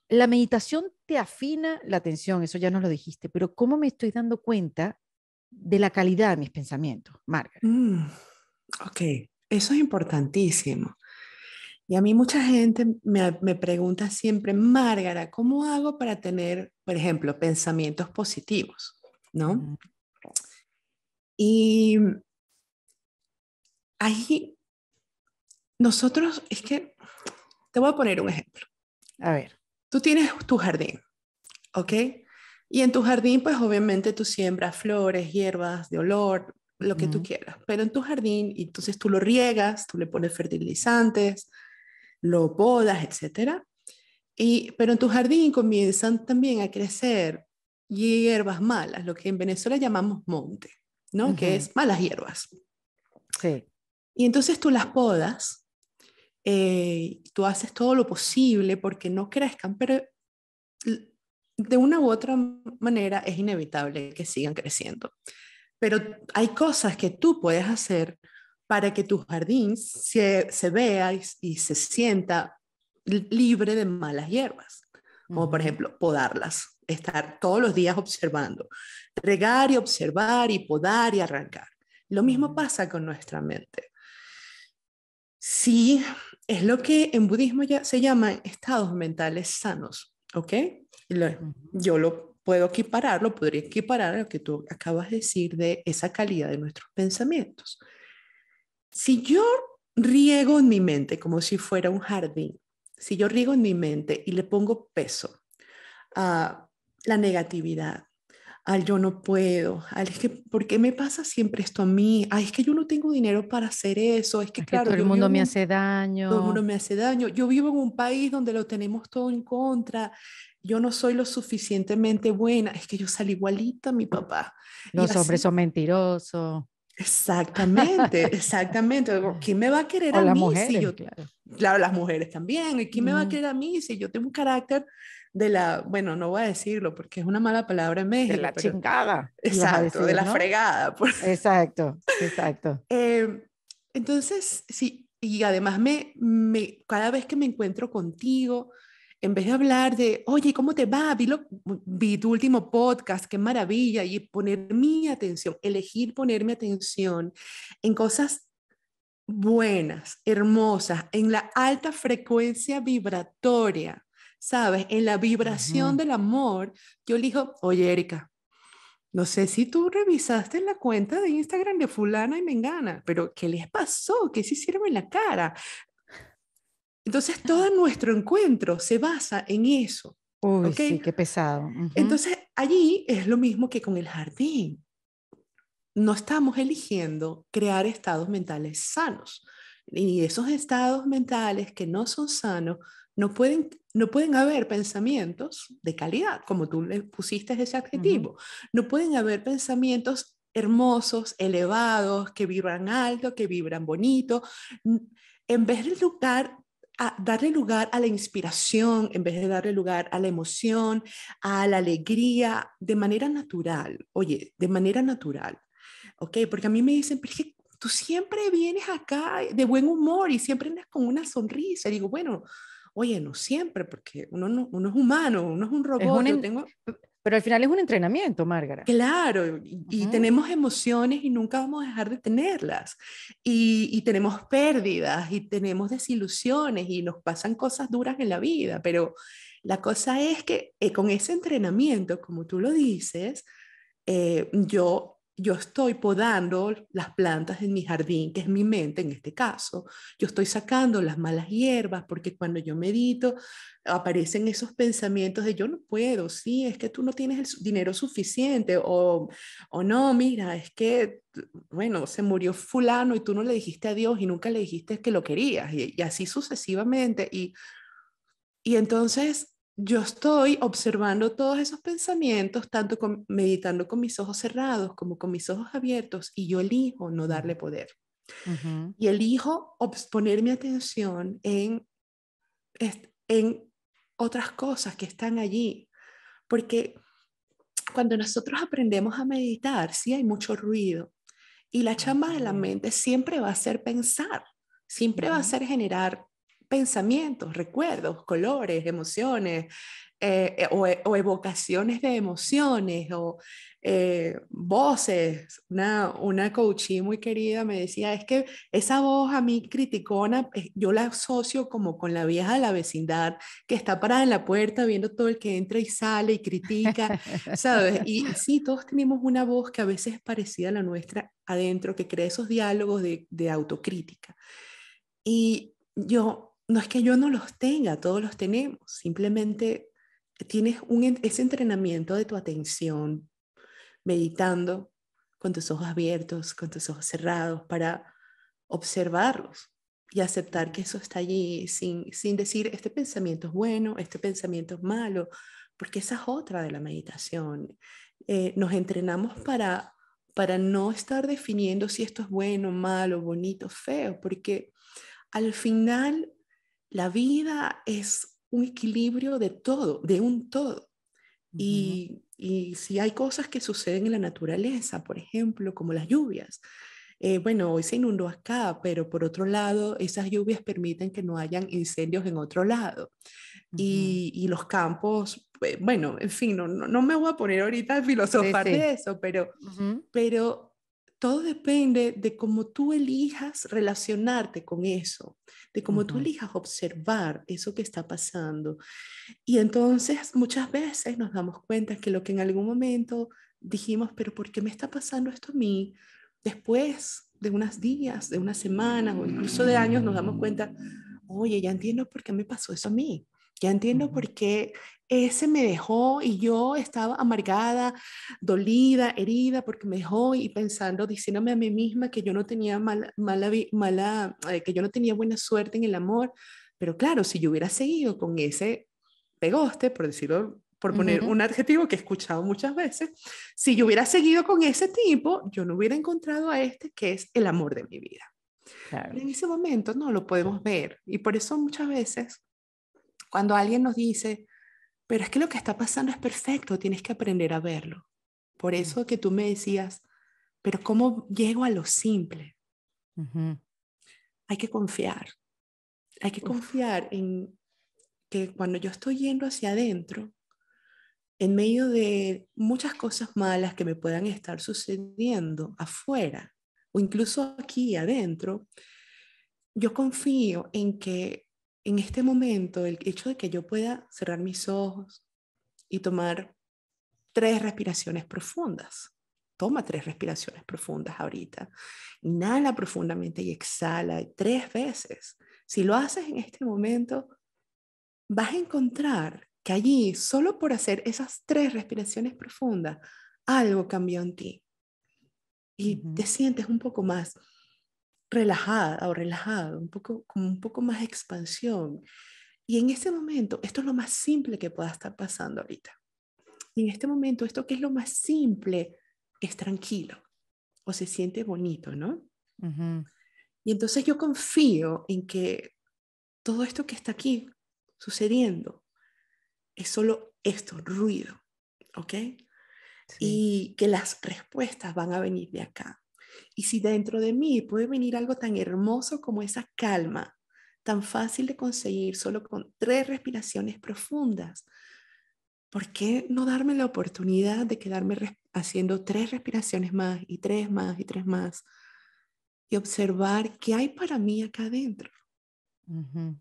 la meditación te afina la atención, eso ya nos lo dijiste, pero ¿cómo me estoy dando cuenta de la calidad de mis pensamientos, Márgara? Ok, eso es importantísimo. Y a mí mucha gente me pregunta siempre, Márgara, ¿cómo hago para tener, por ejemplo, pensamientos positivos? ¿No? Y ahí nosotros, es que te voy a poner un ejemplo. A ver. Tú tienes tu jardín, ¿ok? Y en tu jardín, pues obviamente tú siembras flores, hierbas de olor, lo que tú quieras. Pero en tu jardín, entonces tú lo riegas, tú le pones fertilizantes, lo podas, etcétera. Pero en tu jardín comienzan también a crecer hierbas malas, lo que en Venezuela llamamos monte, ¿no? Que es malas hierbas. Sí. Y entonces tú las podas, tú haces todo lo posible porque no crezcan, pero de una u otra manera es inevitable que sigan creciendo. Pero hay cosas que tú puedes hacer para que tu jardín se vea y se sienta libre de malas hierbas, como por ejemplo podarlas, estar todos los días observando, regar y observar y podar y arrancar. Lo mismo pasa con nuestra mente. Sí, es lo que en budismo ya se llaman estados mentales sanos, ¿ok? Yo lo puedo equiparar, lo podría equiparar a lo que tú acabas de decir de esa calidad de nuestros pensamientos. Si yo riego en mi mente como si fuera un jardín, si yo riego en mi mente y le pongo peso a la negatividad, al yo no puedo, al es que, ¿por qué me pasa siempre esto a mí? Ay, es que yo no tengo dinero para hacer eso, es que Es que claro, todo el yo vivo mundo en me un, hace todo el mundo daño, me hace daño, yo vivo en un país donde lo tenemos todo en contra, yo no soy lo suficientemente buena, es que yo salí igualita a mi papá. Y los hombres así, son mentirosos, exactamente, exactamente. ¿Quién me va a querer o a las mí si mujeres, yo, claro. claro, las mujeres también, ¿y quién me va a Ujú. querer a mí si yo tengo un carácter de la, bueno, no voy a decirlo porque es una mala palabra en De México, la pero chingada, ibas a exacto, de decir, la ¿no? fregada. Exacto, exacto. Eh, entonces, sí, y además cada vez que me encuentro contigo, en vez de hablar de, oye, ¿cómo te va? Vi tu último podcast, qué maravilla, y poner mi atención, elegir ponerme atención en cosas buenas, hermosas, en la alta frecuencia vibratoria, ¿sabes? En la vibración Ujú. del amor, yo elijo, oye, Erika, no sé si tú revisaste la cuenta de Instagram de fulana y mengana, pero ¿qué les pasó? ¿Qué se hicieron en la cara? Entonces, todo nuestro encuentro se basa en eso, Uy, ¿ok? sí, qué pesado. Ujú, Entonces, allí es lo mismo que con el jardín. No estamos eligiendo crear estados mentales sanos. Y esos estados mentales que no son sanos, no pueden haber pensamientos de calidad, como tú le pusiste ese ujú. adjetivo. No pueden haber pensamientos hermosos, elevados, que vibran alto, que vibran bonito. En vez de darle lugar a la inspiración, en vez de darle lugar a la emoción, a la alegría, de manera natural, oye, de manera natural. ¿Ok? Porque a mí me dicen, pero es que tú siempre vienes acá de buen humor y siempre andas con una sonrisa. Y digo, bueno, oye, no siempre, porque uno es humano, uno es un Es robot, yo tengo, pero al final es un entrenamiento, Márgara. claro, y Ujú, tenemos emociones y nunca vamos a dejar de tenerlas. Y tenemos pérdidas y tenemos desilusiones y nos pasan cosas duras en la vida, pero la cosa es que con ese entrenamiento, como tú lo dices, yo estoy podando las plantas en mi jardín, que es mi mente en este caso. Yo estoy sacando las malas hierbas porque cuando yo medito aparecen esos pensamientos de yo no puedo, sí, es que tú no tienes el dinero suficiente o no, mira, es que, bueno, se murió fulano y tú no le dijiste adiós y nunca le dijiste que lo querías y así sucesivamente. Y entonces yo estoy observando todos esos pensamientos, tanto meditando con mis ojos cerrados como con mis ojos abiertos, y yo elijo no darle poder. ujú, Y elijo poner mi atención en otras cosas que están allí. Porque cuando nosotros aprendemos a meditar, sí hay mucho ruido. Y la chamba de la ujú, mente siempre va a ser pensar, siempre va a ujú. ser generar pensamientos, recuerdos, colores, emociones, o evocaciones de emociones, o voces. Una coachee muy querida me decía, es que esa voz a mí criticona, yo la asocio como con la vieja de la vecindad que está parada en la puerta viendo todo el que entra y sale y critica, ¿sabes? Y sí, todos tenemos una voz que a veces es parecida a la nuestra adentro, que crea esos diálogos de autocrítica. Y no es que yo no los tenga, todos los tenemos, simplemente tienes ese entrenamiento de tu atención, meditando con tus ojos abiertos, con tus ojos cerrados, para observarlos y aceptar que eso está allí sin decir, este pensamiento es bueno, este pensamiento es malo, porque esa es otra de la meditación. Nos entrenamos para no estar definiendo si esto es bueno, malo, bonito, feo, porque al final la vida es un equilibrio de todo, de un todo. Ujú. Y si hay cosas que suceden en la naturaleza, por ejemplo, como las lluvias, bueno, hoy se inundó acá, pero por otro lado, esas lluvias permiten que no hayan incendios en otro lado. Ujú. Y los campos, bueno, en fin, no me voy a poner ahorita a Sí, filosofar sí. de eso, Ujú, pero todo depende de cómo tú elijas relacionarte con eso, de cómo tú ujú. elijas observar eso que está pasando. Y entonces muchas veces nos damos cuenta que lo que en algún momento dijimos, pero ¿por qué me está pasando esto a mí? Después de unos días, de unas semanas o incluso de años nos damos cuenta, oye, ya entiendo por qué me pasó eso a mí. Ya entiendo Ujú. por qué ese me dejó y yo estaba amargada, dolida, herida porque me dejó y pensando, diciéndome a mí misma que yo no tenía que yo no tenía buena suerte en el amor. Pero claro, si yo hubiera seguido con ese pegoste, por decirlo, por poner Ujú. un adjetivo que he escuchado muchas veces, si yo hubiera seguido con ese tipo, yo no hubiera encontrado a este que es el amor de mi vida. Claro. Pero en ese momento no lo podemos ver y por eso muchas veces cuando alguien nos dice, pero es que lo que está pasando es perfecto, tienes que aprender a verlo. Por Mm. eso que tú me decías, pero ¿cómo llego a lo simple? Ujú. Hay que confiar. Hay que Uf, confiar en que cuando yo estoy yendo hacia adentro, en medio de muchas cosas malas que me puedan estar sucediendo afuera o incluso aquí adentro, yo confío en que en este momento el hecho de que yo pueda cerrar mis ojos y tomar 3 respiraciones profundas. Toma 3 respiraciones profundas ahorita. Inhala profundamente y exhala 3 veces. Si lo haces en este momento, vas a encontrar que allí, solo por hacer esas 3 respiraciones profundas, algo cambió en ti y te ujú. sientes un poco más relajada o relajado, con un poco más de expansión. Y en este momento, esto es lo más simple que pueda estar pasando ahorita. Y en este momento, esto que es lo más simple, es tranquilo o se siente bonito, ¿no? Ujú. Y entonces yo confío en que todo esto que está aquí sucediendo es solo esto, ruido, ¿ok? Sí, Y que las respuestas van a venir de acá. Y si dentro de mí puede venir algo tan hermoso como esa calma, tan fácil de conseguir solo con 3 respiraciones profundas, ¿por qué no darme la oportunidad de quedarme haciendo 3 respiraciones más y 3 más y 3 más y observar qué hay para mí acá adentro? ujú.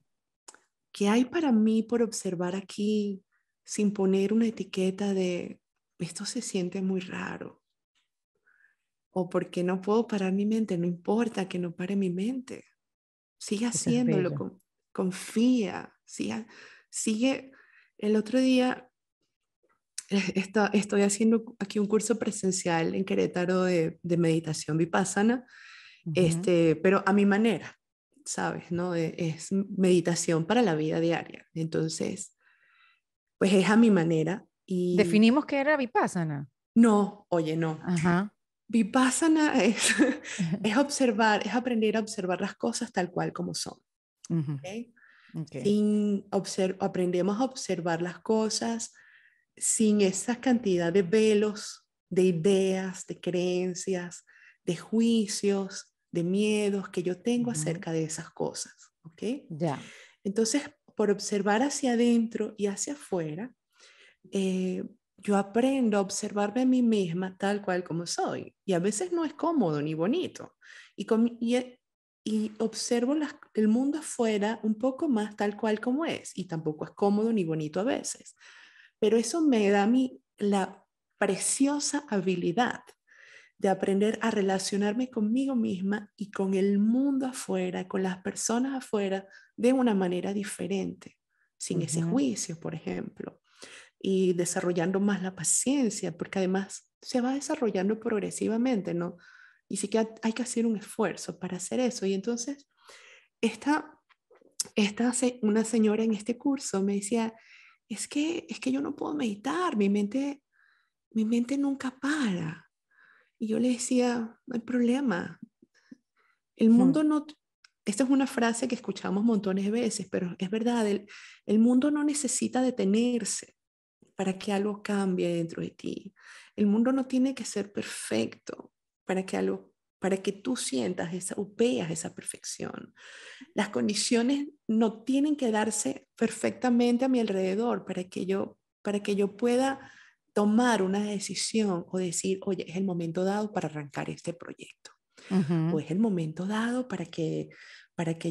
¿Qué hay para mí por observar aquí sin poner una etiqueta de esto se siente muy raro? O porque no puedo parar mi mente, no importa que no pare mi mente. Sigue Eso es haciéndolo, bello. confía, sigue. El otro día estoy haciendo aquí un curso presencial en Querétaro de meditación vipassana, Ujú. pero a mi manera, ¿sabes? ¿No? Es meditación para la vida diaria. Entonces, pues es a mi manera y Definimos qué era Vipassana. no, oye, no. Ajá. Vipassana es, es observar, es aprender a observar las cosas tal cual como son. Ujú. ¿Ok? Ok. Aprendemos a observar las cosas sin esa cantidad de velos, de ideas, de creencias, de juicios, de miedos que yo tengo Ujú. acerca de esas cosas. ¿Ok? Ya. Entonces, por observar hacia adentro y hacia afuera, eh, yo aprendo a observarme a mí misma tal cual como soy. Y a veces no es cómodo ni bonito. Y observo el mundo afuera un poco más tal cual como es. Y tampoco es cómodo ni bonito a veces. Pero eso me da a mí la preciosa habilidad de aprender a relacionarme conmigo misma y con el mundo afuera, con las personas afuera, de una manera diferente, sin ese Ujú. juicio, por ejemplo, y desarrollando más la paciencia, porque además se va desarrollando progresivamente, ¿no? Y sí que hay que hacer un esfuerzo para hacer eso. Y entonces, esta, una señora en este curso me decía, es que yo no puedo meditar, mi mente nunca para. Y yo le decía, no hay problema, el Ujú. mundo no... Esta es una frase que escuchamos montones de veces, pero es verdad, el mundo no necesita detenerse para que algo cambie dentro de ti. El mundo no tiene que ser perfecto para que tú sientas esa o veas esa perfección. Las condiciones no tienen que darse perfectamente a mi alrededor para que yo pueda tomar una decisión o decir, oye, es el momento dado para arrancar este proyecto. O Ujú. es el momento dado para que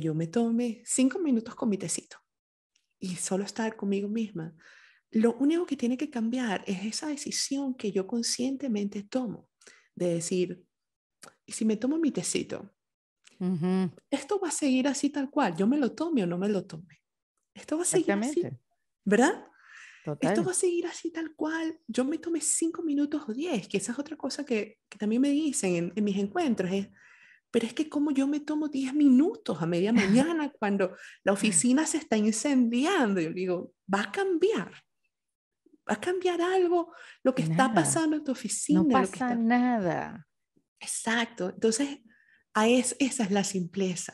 yo me tome 5 minutos con mi tecito y solo estar conmigo misma. Lo único que tiene que cambiar es esa decisión que yo conscientemente tomo de decir, ¿y si me tomo mi tecito? Ujú. Esto va a seguir así tal cual, yo me lo tome o no me lo tome. Esto va a seguir así. Exactamente. ¿verdad? Esto Total. va a seguir así tal cual. Yo me tomé 5 minutos o 10, que esa es otra cosa que también me dicen en mis encuentros, es, pero es que como yo me tomo 10 minutos a media mañana cuando la oficina se está incendiando, yo digo, va a cambiar algo lo que está Nada, pasando en tu no oficina, lo que pasa está... nada. Exacto. Entonces, esa es la simpleza,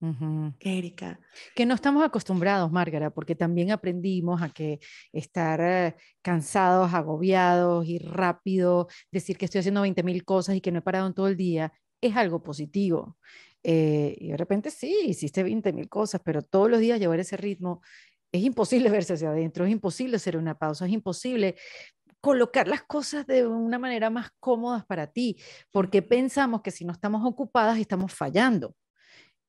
Ujú. Erika. Que no estamos acostumbrados, Márgara, porque también aprendimos a que estar cansados, agobiados y rápido, decir que estoy haciendo 20.000 cosas y que no he parado en todo el día, es algo positivo. Y de repente sí, hiciste 20.000 cosas, pero todos los días llevar ese ritmo es imposible verse hacia adentro, es imposible hacer una pausa, es imposible colocar las cosas de una manera más cómodas para ti, porque pensamos que si no estamos ocupadas estamos fallando.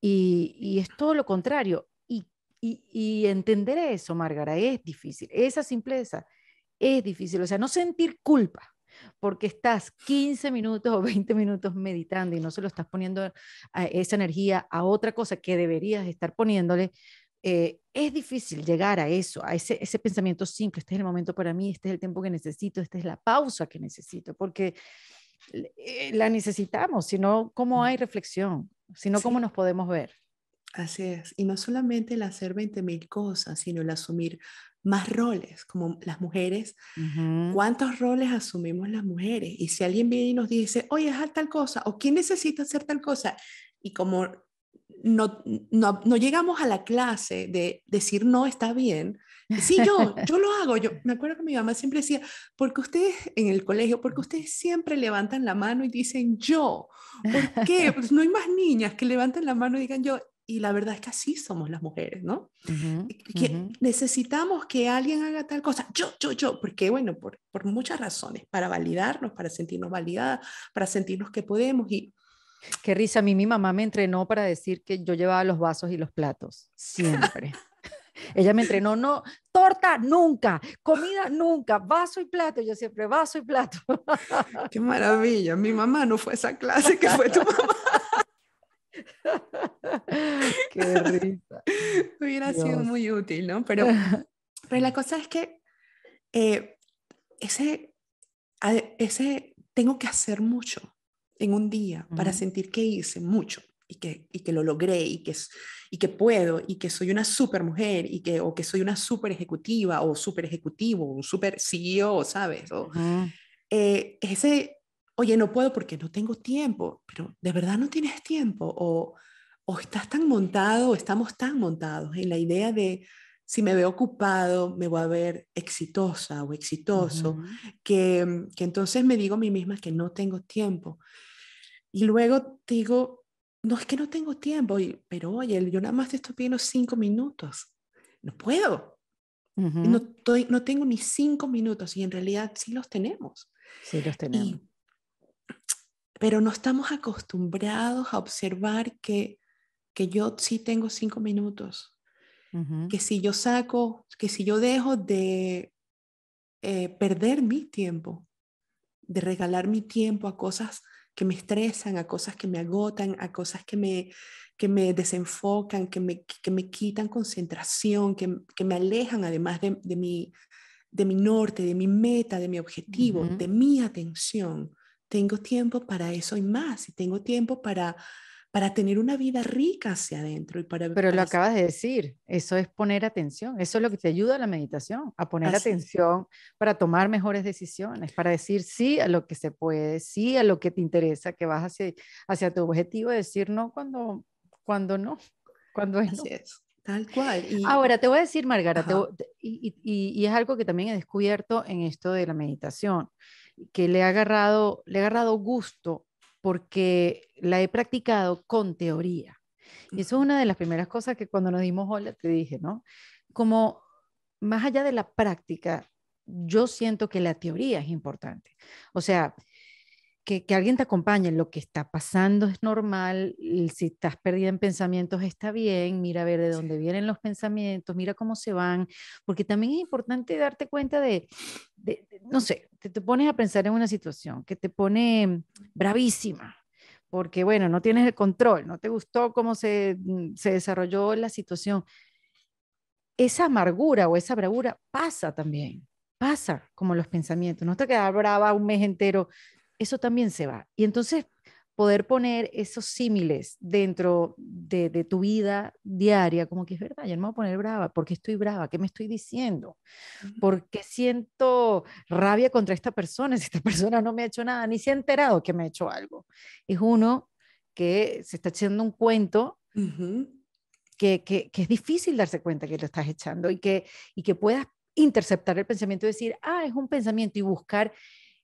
Y es todo lo contrario. Y entender eso, Márgara, es difícil. Esa simpleza es difícil. O sea, no sentir culpa porque estás 15 minutos o 20 minutos meditando y no se lo estás poniendo a esa energía a otra cosa que deberías estar poniéndole. Es difícil llegar a eso, a ese pensamiento simple. Este es el momento para mí, este es el tiempo que necesito, esta es la pausa que necesito, porque la necesitamos, si no, ¿cómo hay reflexión? Si no, ¿cómo Sí, nos podemos ver? así es. Y no solamente el hacer 20.000 cosas, sino el asumir más roles, como las mujeres. Ujú, ¿Cuántos roles asumimos las mujeres? Y si alguien viene y nos dice, oye, haz tal cosa, o quién necesita hacer tal cosa, y como no llegamos a la clase de decir no está bien, sí, yo lo hago. Yo me acuerdo que mi mamá siempre decía, porque ustedes en el colegio, porque ustedes siempre levantan la mano y dicen yo. ¿Por qué? Pues no hay más niñas que levanten la mano y digan yo. Y la verdad es que así somos las mujeres, ¿no? ujú, ujú. Que necesitamos que alguien haga tal cosa, yo, porque bueno, por muchas razones, para validarnos, para sentirnos validadas, para sentirnos que podemos y Qué risa, a mí mi mamá me entrenó para decir que yo llevaba los vasos y los platos, siempre. Ella me entrenó, no, torta nunca, comida nunca, vaso y plato, yo siempre vaso y plato. qué maravilla, mi mamá no fue esa clase que fue tu mamá, Qué risa, hubiera sido Dios. muy útil, ¿no? Pero la cosa es que eh, ese, ese tengo que hacer mucho en un día para Ujú, sentir que hice mucho y que lo logré y que puedo y que soy una super mujer o que soy una super ejecutiva o super ejecutivo, un super CEO, ¿sabes? ujú. Ese, oye, no puedo porque no tengo tiempo, pero de verdad no tienes tiempo o estás tan montado o estamos tan montados en la idea de si me veo ocupado, me voy a ver exitosa o exitoso, Ujú. que entonces me digo a mí misma que no tengo tiempo. Y luego digo, no es que no tengo tiempo, pero oye, yo nada más te estoy pidiendo 5 minutos. No puedo. Ujú. No tengo ni 5 minutos y en realidad sí los tenemos. Sí, los tenemos. Y, pero no estamos acostumbrados a observar que yo sí tengo 5 minutos, Ujú, que si yo dejo de perder mi tiempo, de regalar mi tiempo a cosas que me estresan, a cosas que me agotan, a cosas que me desenfocan, que me quitan concentración, que me alejan además de mi norte, de mi meta, de mi objetivo, ujú. de mi atención. Tengo tiempo para eso y más, y tengo tiempo para tener una vida rica hacia adentro y Pero lo acabas de decir, eso es poner atención, eso es lo que te ayuda a la meditación, a poner así es. atención para tomar mejores decisiones, para decir sí a lo que se puede, sí a lo que te interesa, que vas hacia tu objetivo, decir no cuando no, cuando es Así no. es, tal cual. Ahora, te voy a decir, Margarita, Ajá. y es algo que también he descubierto en esto de la meditación, que le he agarrado gusto porque la he practicado con teoría. Y eso es una de las primeras cosas que cuando nos dimos hola te dije, ¿no? Como más allá de la práctica, yo siento que la teoría es importante. O sea, que alguien te acompañe en lo que está pasando es normal, y si estás perdida en pensamientos está bien, mira a ver de dónde vienen los pensamientos, mira cómo se van, porque también es importante darte cuenta no sé, te pones a pensar en una situación que te pone bravísima, porque bueno, no tienes el control, no te gustó cómo se desarrolló la situación. esa amargura o esa bravura pasa también, pasa como los pensamientos, no te quedas brava un mes entero, eso también se va. Y entonces poder poner esos símiles dentro de tu vida diaria, como que es verdad, ya no me voy a poner brava, ¿por qué estoy brava? ¿Qué me estoy diciendo? ¿Por qué siento rabia contra esta persona si esta persona no me ha hecho nada, ni se ha enterado que me ha hecho algo? Es uno que se está echando un cuento Ujú. que es difícil darse cuenta que lo estás echando y que puedas interceptar el pensamiento y decir, ah, es un pensamiento y buscar,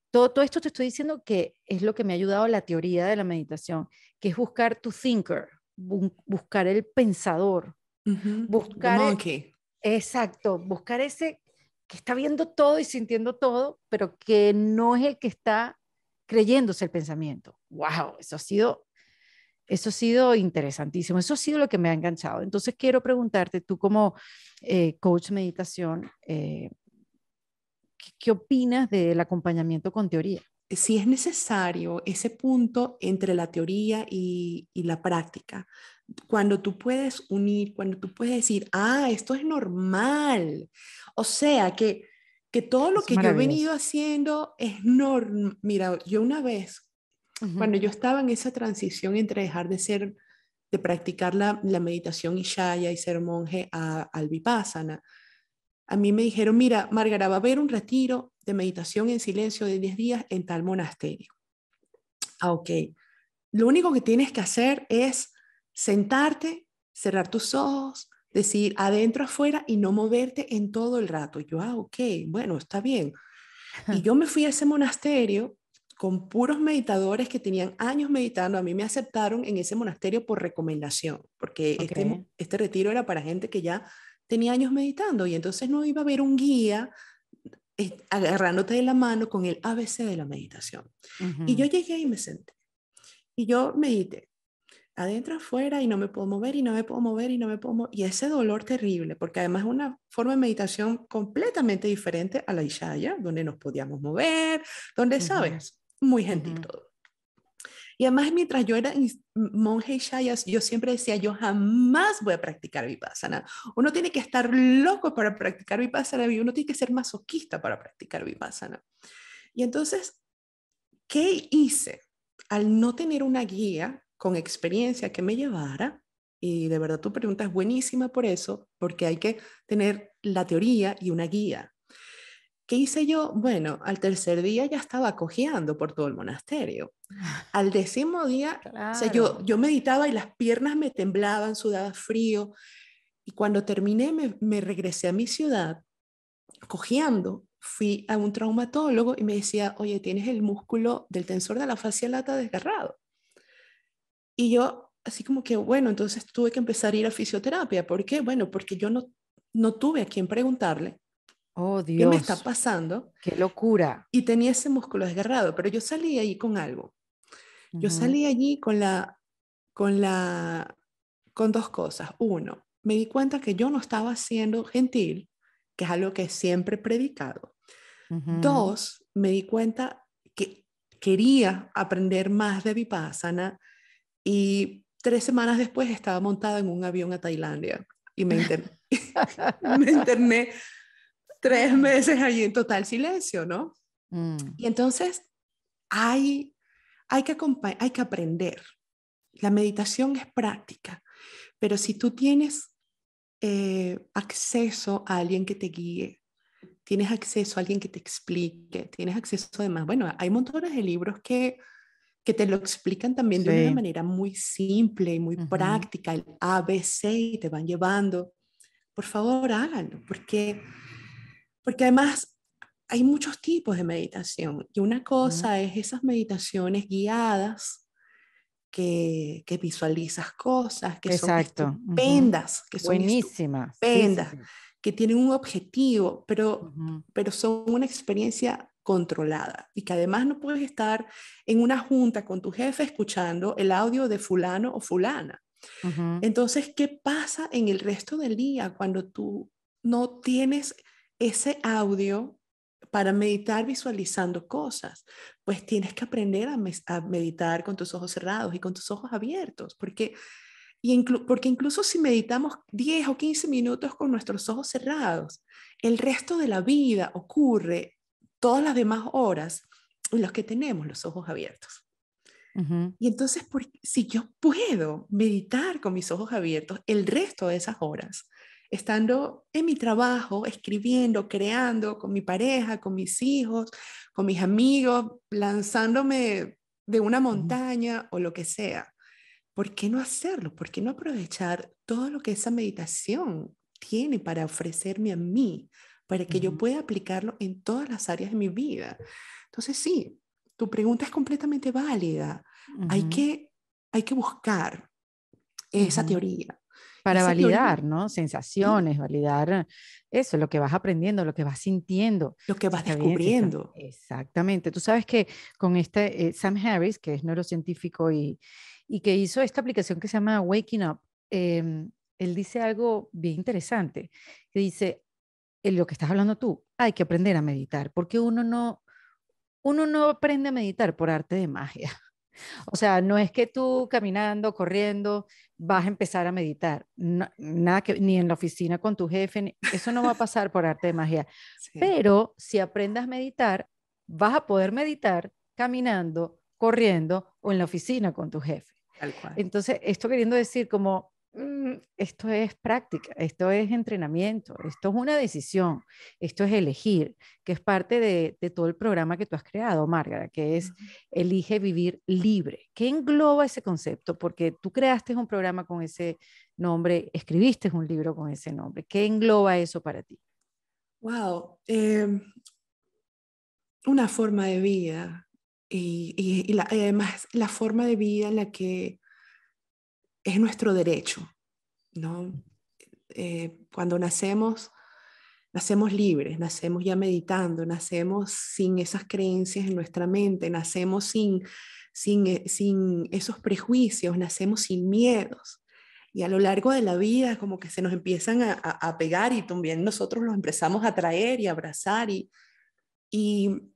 todo esto te estoy diciendo que es lo que me ha ayudado la teoría de la meditación, que es buscar tu thinker, buscar el pensador, Ujú. The buscar, monkey. exacto, buscar ese que está viendo todo y sintiendo todo, pero que no es el que está creyéndose el pensamiento. ¡Wow! Eso ha sido interesantísimo, eso ha sido lo que me ha enganchado. Entonces quiero preguntarte, tú como coach meditación, ¿qué opinas del acompañamiento con teoría? Si es necesario ese punto entre la teoría y la práctica, cuando tú puedes unir, cuando tú puedes decir, ah, esto es normal, o sea, que todo lo Es que yo he venido maravilloso. haciendo es normal. Mira, yo una vez, Ujú. cuando yo estaba en esa transición entre dejar de ser, de practicar la meditación Ishaya y ser monje al Vipassana, a mí me dijeron, mira, Márgara, va a haber un retiro de meditación en silencio de 10 días en tal monasterio. Ah, ok. Lo único que tienes que hacer es sentarte, cerrar tus ojos, decir adentro, afuera y no moverte en todo el rato. Yo, ah, ok, bueno, está bien. Y yo me fui a ese monasterio con puros meditadores que tenían años meditando. A mí me aceptaron en ese monasterio por recomendación, porque Ok. este retiro era para gente que ya tenía años meditando y entonces no iba a haber un guía agarrándote de la mano con el ABC de la meditación. Y yo Ujú. llegué y me senté. Y yo medité adentro, afuera, y no me puedo mover, y no me puedo mover, y no me puedo mover. Y ese dolor terrible, porque además es una forma de meditación completamente diferente a la Ishaya, donde nos podíamos mover, donde, Ujú. sabes, muy gentil Ujú. todo. Y además, mientras yo era monje Ishaya, yo siempre decía, yo jamás voy a practicar Vipassana. Uno tiene que estar loco para practicar Vipassana y uno tiene que ser masoquista para practicar Vipassana. Y entonces, ¿qué hice? Al no tener una guía con experiencia que me llevara, y de verdad tu pregunta es buenísima por eso, porque hay que tener la teoría y una guía. ¿Qué hice yo? Bueno, al tercer día ya estaba cojeando por todo el monasterio. Al décimo día, o sea, Claro. yo meditaba y las piernas me temblaban, sudaba frío, y cuando terminé me regresé a mi ciudad cojeando. Fui a un traumatólogo y me decía, oye, tienes el músculo del tensor de la fascia lata desgarrado. Y yo, así como que, bueno, entonces tuve que empezar a ir a fisioterapia. ¿Por qué? Bueno, porque yo no tuve a quien preguntarle Oh, qué me está Dios, pasando qué locura. y tenía ese músculo desgarrado, pero yo salí allí con algo. Yo Ujú. salí allí con la, con dos cosas. Uno, me di cuenta que yo no estaba siendo gentil, que es algo que siempre he predicado. Ujú. Dos, me di cuenta que quería aprender más de Vipassana y 3 semanas después estaba montada en un avión a Tailandia y me interné 3 meses allí en total silencio, ¿no? Mm. Y entonces hay, hay que aprender. La meditación es práctica, pero si tú tienes acceso a alguien que te guíe, tienes acceso a alguien que te explique, tienes acceso además, bueno, hay montones de libros que te lo explican también de una Sí. manera muy simple y muy Ujú. práctica, el ABC y te van llevando. Por favor, háganlo, porque además hay muchos tipos de meditación y una Ujú. cosa es esas meditaciones guiadas que visualizas cosas, que son Exacto. Ujú. Buenísima. Sí, sí, estupendas, sí. que tienen un objetivo, Ujú. pero son una experiencia controlada y que además no puedes estar en una junta con tu jefe escuchando el audio de fulano o fulana. Ujú. Entonces, ¿qué pasa en el resto del día cuando tú no tienes ese audio para meditar visualizando cosas? Pues tienes que aprender a meditar con tus ojos cerrados y con tus ojos abiertos, porque Porque incluso si meditamos 10 o 15 minutos con nuestros ojos cerrados, el resto de la vida ocurre todas las demás horas en las que tenemos los ojos abiertos. Y entonces, si yo puedo meditar con mis ojos abiertos el resto de esas horas, estando en mi trabajo, escribiendo, creando, con mi pareja, con mis hijos, con mis amigos, lanzándome de una montaña o lo que sea, ¿por qué no hacerlo? ¿Por qué no aprovechar todo lo que esa meditación tiene para ofrecerme a mí, para que yo pueda aplicarlo en todas las áreas de mi vida? Entonces, sí, tu pregunta es completamente válida. Hay que buscar esa teoría. Para Esa teoría, validar, ¿no? sí, Sensaciones, validar eso, lo que vas aprendiendo, lo que vas sintiendo, lo que si vas está bien, si está... descubriendo. Exactamente. Tú sabes que con Sam Harris, que es neurocientífico y que hizo esta aplicación que se llama Waking Up, él dice algo bien interesante, que dice, en lo que estás hablando tú, hay que aprender a meditar, porque uno no aprende a meditar por arte de magia. O sea, no es que tú caminando, corriendo, vas a empezar a meditar. Nada que, ni en la oficina con tu jefe, eso no va a pasar por arte de magia. Sí, Pero si aprendas a meditar, vas a poder meditar caminando, corriendo o en la oficina con tu jefe. tal cual. Entonces, esto queriendo decir como, esto es práctica, esto es entrenamiento, esto es una decisión, esto es elegir, que es parte de todo el programa que tú has creado, Márgara, que es Elige Vivir Libre. ¿Qué engloba ese concepto? Porque tú creaste un programa con ese nombre, escribiste un libro con ese nombre. ¿Qué engloba eso para ti? Wow, una forma de vida y además la forma de vida en la que es nuestro derecho, ¿no? Cuando nacemos libres, nacemos ya meditando, nacemos sin esas creencias en nuestra mente, nacemos sin esos prejuicios, nacemos sin miedos. Y a lo largo de la vida como que se nos empiezan a pegar y también nosotros los empezamos a traer y abrazar. Y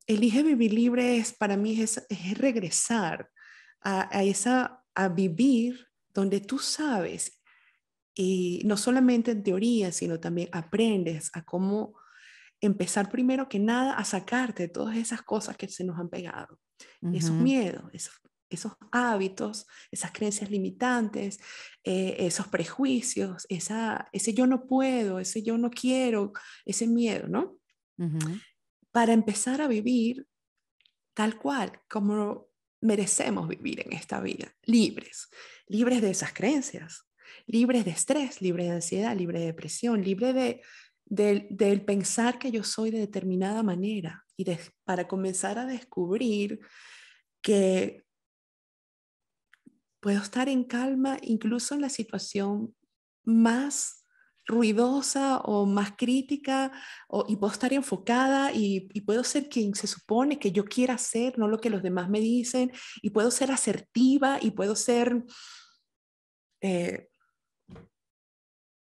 Elige Vivir Libre para mí es regresar a vivir donde tú sabes, y no solamente en teoría, sino también aprendes a cómo empezar primero que nada a sacarte todas esas cosas que se nos han pegado, esos Ujú, miedos, esos hábitos, esas creencias limitantes, esos prejuicios, ese yo no puedo, ese yo no quiero, ese miedo, ¿no? ujú. Para empezar a vivir tal cual como merecemos vivir en esta vida, libres, libres de esas creencias, libres de estrés, libres de ansiedad, libres de depresión, libre del pensar que yo soy de determinada manera y para comenzar a descubrir que puedo estar en calma incluso en la situación más ruidosa o más crítica y puedo estar enfocada y puedo ser quien se supone que yo quiera ser, no lo que los demás me dicen, y puedo ser asertiva y puedo ser eh,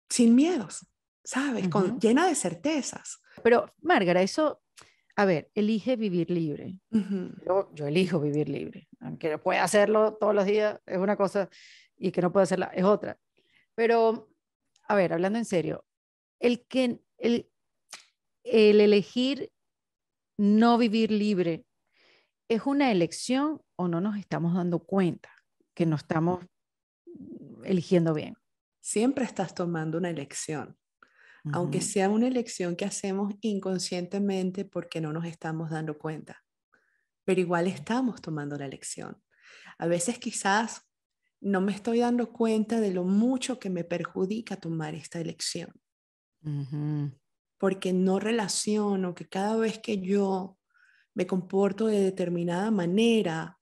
sin miedos, ¿sabes? Ujú. Llena de certezas. Pero, Márgara, eso, a ver, elige vivir libre. Ujú. Yo elijo vivir libre, aunque no pueda hacerlo todos los días, es una cosa, y que no pueda hacerla es otra. Pero, a ver, hablando en serio, el que el elegir no vivir libre es una elección o no nos estamos dando cuenta que no estamos eligiendo bien. Siempre estás tomando una elección, aunque Ujú. sea una elección que hacemos inconscientemente porque no nos estamos dando cuenta, pero igual estamos tomando la elección. A veces quizás no me estoy dando cuenta de lo mucho que me perjudica tomar esta elección, Ujú. porque no relaciono que cada vez que yo me comporto de determinada manera,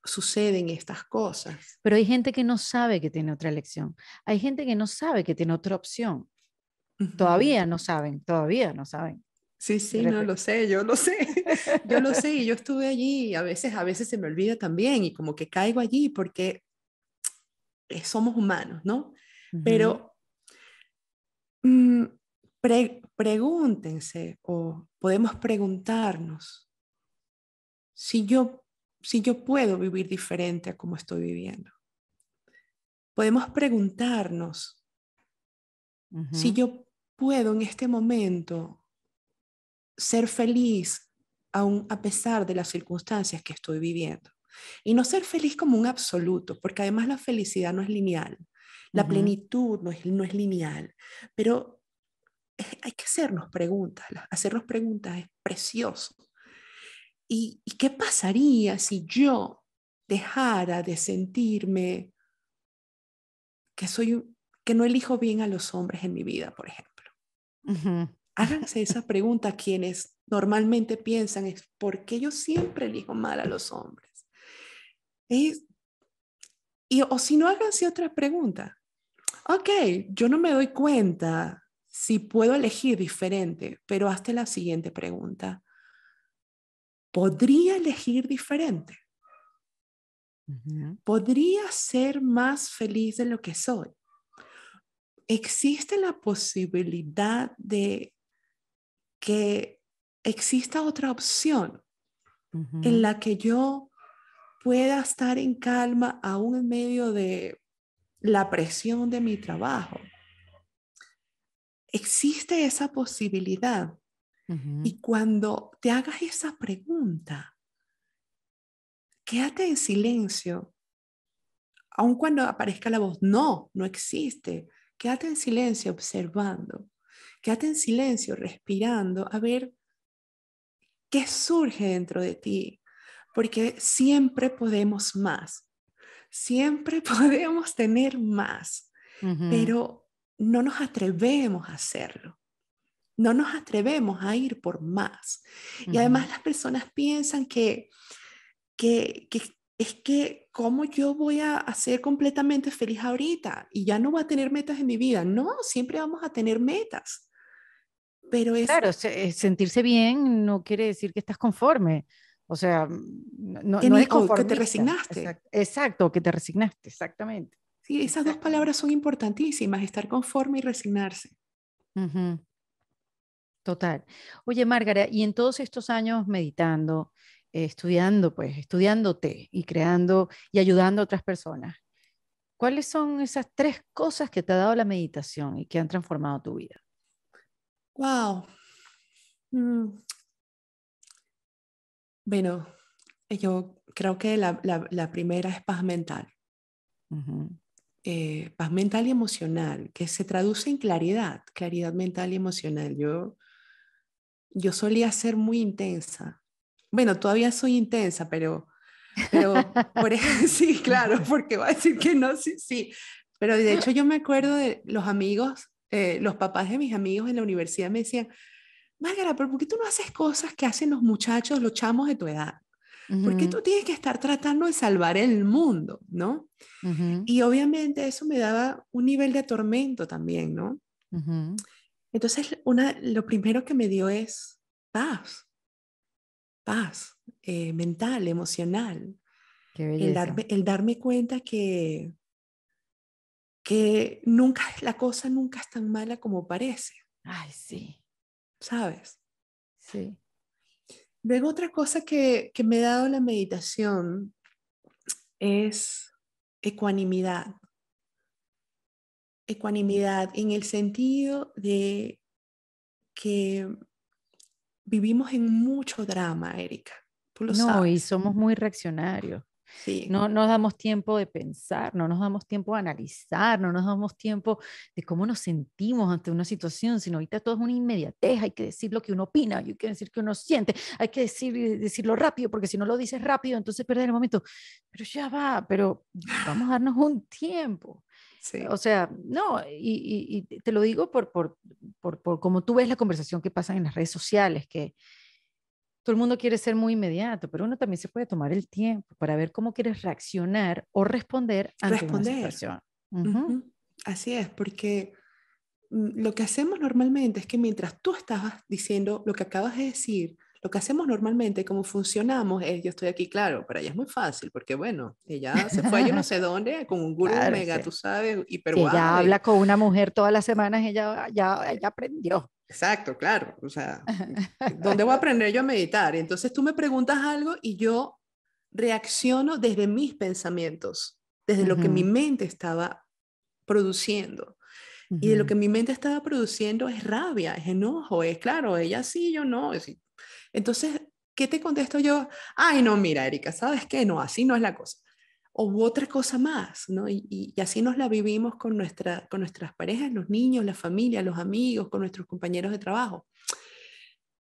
suceden estas cosas. Pero hay gente que no sabe que tiene otra elección. Hay gente que no sabe que tiene otra opción. Ujú. Todavía no saben. Sí, De sí, no repente. lo sé, yo lo sé, yo lo sé y yo estuve allí y a veces se me olvida también y como que caigo allí porque somos humanos, ¿no? Ujú, Pero pregúntense o podemos preguntarnos si yo puedo vivir diferente a como estoy viviendo. podemos preguntarnos si Ujú, yo puedo en este momento ser feliz aún a pesar de las circunstancias que estoy viviendo. Y no ser feliz como un absoluto, porque además la felicidad no es lineal, la ujú, plenitud no es lineal, pero hay que hacernos preguntas, hacernos preguntas es precioso. ¿Y qué pasaría si yo dejara de sentirme que que no elijo bien a los hombres en mi vida, por ejemplo? ujú. Háganse esa pregunta quienes normalmente piensan es ¿por qué yo siempre elijo mal a los hombres? Es- o si no, háganse otra pregunta. Ok, yo no me doy cuenta si puedo elegir diferente, pero hazte la siguiente pregunta. ¿Podría elegir diferente? Ujú. ¿Podría ser más feliz de lo que soy? ¿Existe la posibilidad de que exista otra opción en Ujú. la que yo pueda estar en calma aún en medio de la presión de mi trabajo? Existe esa posibilidad. Ujú. Y cuando te hagas esa pregunta, quédate en silencio, aun cuando aparezca la voz, no, no existe. Quédate en silencio observando, quédate en silencio respirando, a ver qué surge dentro de ti, porque siempre podemos más, siempre podemos tener más, Ujú. pero no nos atrevemos a hacerlo. No nos atrevemos a ir por más. Y además Ujú. las personas piensan que es que, ¿cómo yo voy a ser completamente feliz ahorita? Y ya no voy a tener metas en mi vida. No, siempre vamos a tener metas, pero es Claro, sentirse bien no quiere decir que estás conforme. O sea, no, que, no eres o que te conformista. resignaste. Exacto, que te resignaste, exactamente. Sí, esas dos Exactamente. palabras son importantísimas, estar conforme y resignarse. Ujú. Total. Oye, Márgara, y en todos estos años meditando, estudiando, pues, estudiándote y creando y ayudando a otras personas, ¿cuáles son esas tres cosas que te ha dado la meditación y que han transformado tu vida? Wow. Mm, bueno, yo creo que la primera es paz mental. Ujú. Paz mental y emocional, que se traduce en claridad, claridad mental y emocional. Yo solía ser muy intensa. Bueno, todavía soy intensa, pero por eso, sí, claro, porque va a decir que no, sí, sí. Pero de hecho yo me acuerdo de los amigos, los papás de mis amigos en la universidad me decían, Márgara, pero ¿por qué tú no haces cosas que hacen los muchachos, los chamos de tu edad? ¿Por qué Ujú, tú tienes que estar tratando de salvar el mundo, no? ujú, Y obviamente eso me daba un nivel de atormento también, ¿no? ujú. Entonces, lo primero que me dio es paz, paz mental, emocional, Qué belleza. el darme cuenta que nunca, la cosa nunca es tan mala como parece, Ay, sí, ¿sabes? sí. Luego otra cosa que me ha dado la meditación es ecuanimidad. Ecuanimidad en el sentido de que vivimos en mucho drama, Erika. Tú lo No, y sabes. somos muy reaccionarios. Sí, No nos damos tiempo de pensar, no nos damos tiempo de analizar, no nos damos tiempo de cómo nos sentimos ante una situación, sino ahorita todo es una inmediatez, hay que decir lo que uno opina, hay que decir que uno siente, hay que decirlo rápido, porque si no lo dices rápido, entonces pierdes el momento. Pero ya va, pero vamos a darnos un tiempo. O sí. sea, no, y te lo digo por cómo tú ves la conversación que pasa en las redes sociales, que todo el mundo quiere ser muy inmediato, pero uno también se puede tomar el tiempo para ver cómo quieres reaccionar o responder ante una Responder. situación. Ujú, Ujú. Así es, porque lo que hacemos normalmente es que mientras tú estabas diciendo lo que acabas de decir, lo que hacemos normalmente, como funcionamos, es, yo estoy aquí, claro, para ella es muy fácil, porque bueno, ella se fue a yo no sé dónde, con un gurú claro, mega, tú sí. sabes, hiper Si ella guau. habla con una mujer todas las semanas, ella aprendió. Exacto, claro. O sea, ¿dónde voy a aprender yo a meditar? Entonces tú me preguntas algo y yo reacciono desde mis pensamientos, desde lo que mi Ujú, mente estaba produciendo. Y de lo ujú. que mi mente estaba produciendo es rabia, es enojo, es claro, ella sí, yo no. Entonces, ¿qué te contesto yo? Ay, no, mira, Erika, ¿sabes qué? No, así no es la cosa. O otra cosa más, ¿no? Y así nos la vivimos con nuestras parejas, los niños, la familia, los amigos, con nuestros compañeros de trabajo.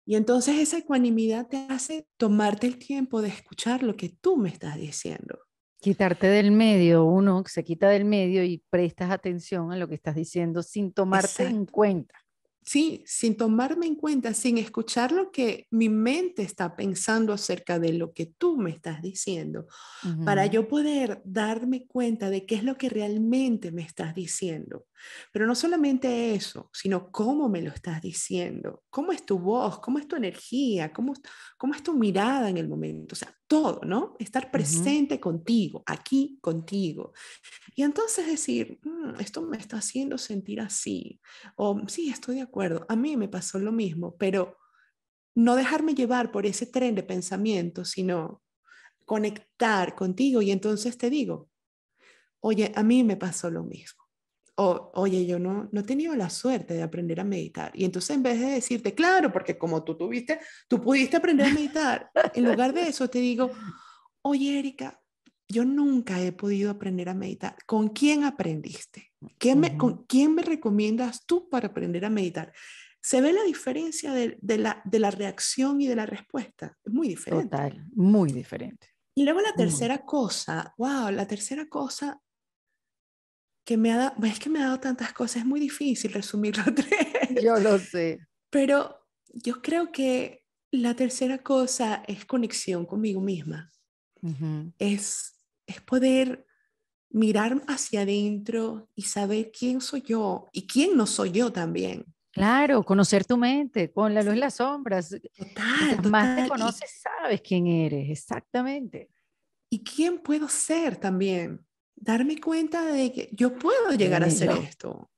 Y entonces esa ecuanimidad te hace tomarte el tiempo de escuchar lo que tú me estás diciendo. Quitarte del medio, uno se quita del medio y prestas atención a lo que estás diciendo sin tomarte en Exacto. cuenta. Sí, sin tomarme en cuenta, sin escuchar lo que mi mente está pensando acerca de lo que tú me estás diciendo, para Ujú, yo poder darme cuenta de qué es lo que realmente me estás diciendo. Pero no solamente eso, sino cómo me lo estás diciendo, cómo es tu voz, cómo es tu energía, cómo es tu mirada en el momento, o sea, todo, ¿no? Estar ujú, presente contigo, aquí contigo. Y entonces decir, esto me está haciendo sentir así, o sí, estoy de acuerdo, a mí me pasó lo mismo, pero no dejarme llevar por ese tren de pensamiento, sino conectar contigo y entonces te digo, oye, a mí me pasó lo mismo. O, oye, yo no he tenido la suerte de aprender a meditar. Y entonces en vez de decirte, claro, porque como tú pudiste aprender a meditar, en lugar de eso te digo, oye, Erika, yo nunca he podido aprender a meditar. ¿Con quién aprendiste? ujú. ¿Con quién me recomiendas tú para aprender a meditar? ¿Se ve la diferencia de la reacción y de la respuesta? Es muy diferente. Total, muy diferente. Y luego la Muy. tercera cosa, wow, la tercera cosa que me ha dado, es que me ha dado tantas cosas, es muy difícil resumirlo a tres, Yo lo sé. pero yo creo que la tercera cosa es conexión conmigo misma, Ujú. es poder mirar hacia adentro y saber quién soy yo y quién no soy yo también. Claro, conocer tu mente con la luz y las sombras. Total, Mientras más te total. conoces, sabes quién eres, exactamente. Y quién puedo ser también. Darme cuenta de que yo puedo llegar a ser Bello. esto.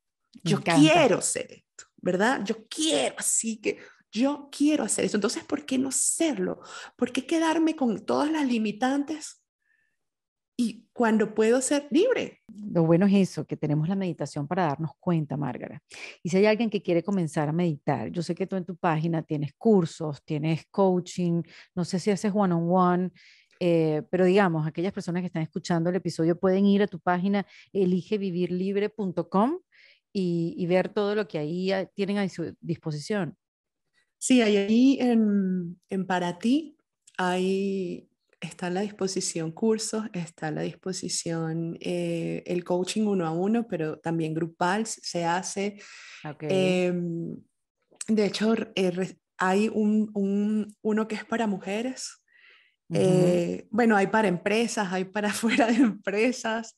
Me Yo encanta. quiero ser esto, ¿verdad? Yo quiero, así que yo quiero hacer eso. Entonces, ¿por qué no serlo? ¿Por qué quedarme con todas las limitantes y cuando puedo ser libre? Lo bueno es eso, que tenemos la meditación para darnos cuenta, Márgara. Y si hay alguien que quiere comenzar a meditar, yo sé que tú en tu página tienes cursos, tienes coaching, no sé si haces one-on-one, pero digamos, aquellas personas que están escuchando el episodio pueden ir a tu página eligevivirlibre.com y ver todo lo que ahí tienen a su disposición. Sí, ahí en Para Ti, ahí está a la disposición cursos, está a la disposición el coaching uno a uno, pero también grupal se hace. Ok. Em, de hecho, hay uno que es para mujeres. Ujú. Bueno, hay para empresas, hay para fuera de empresas.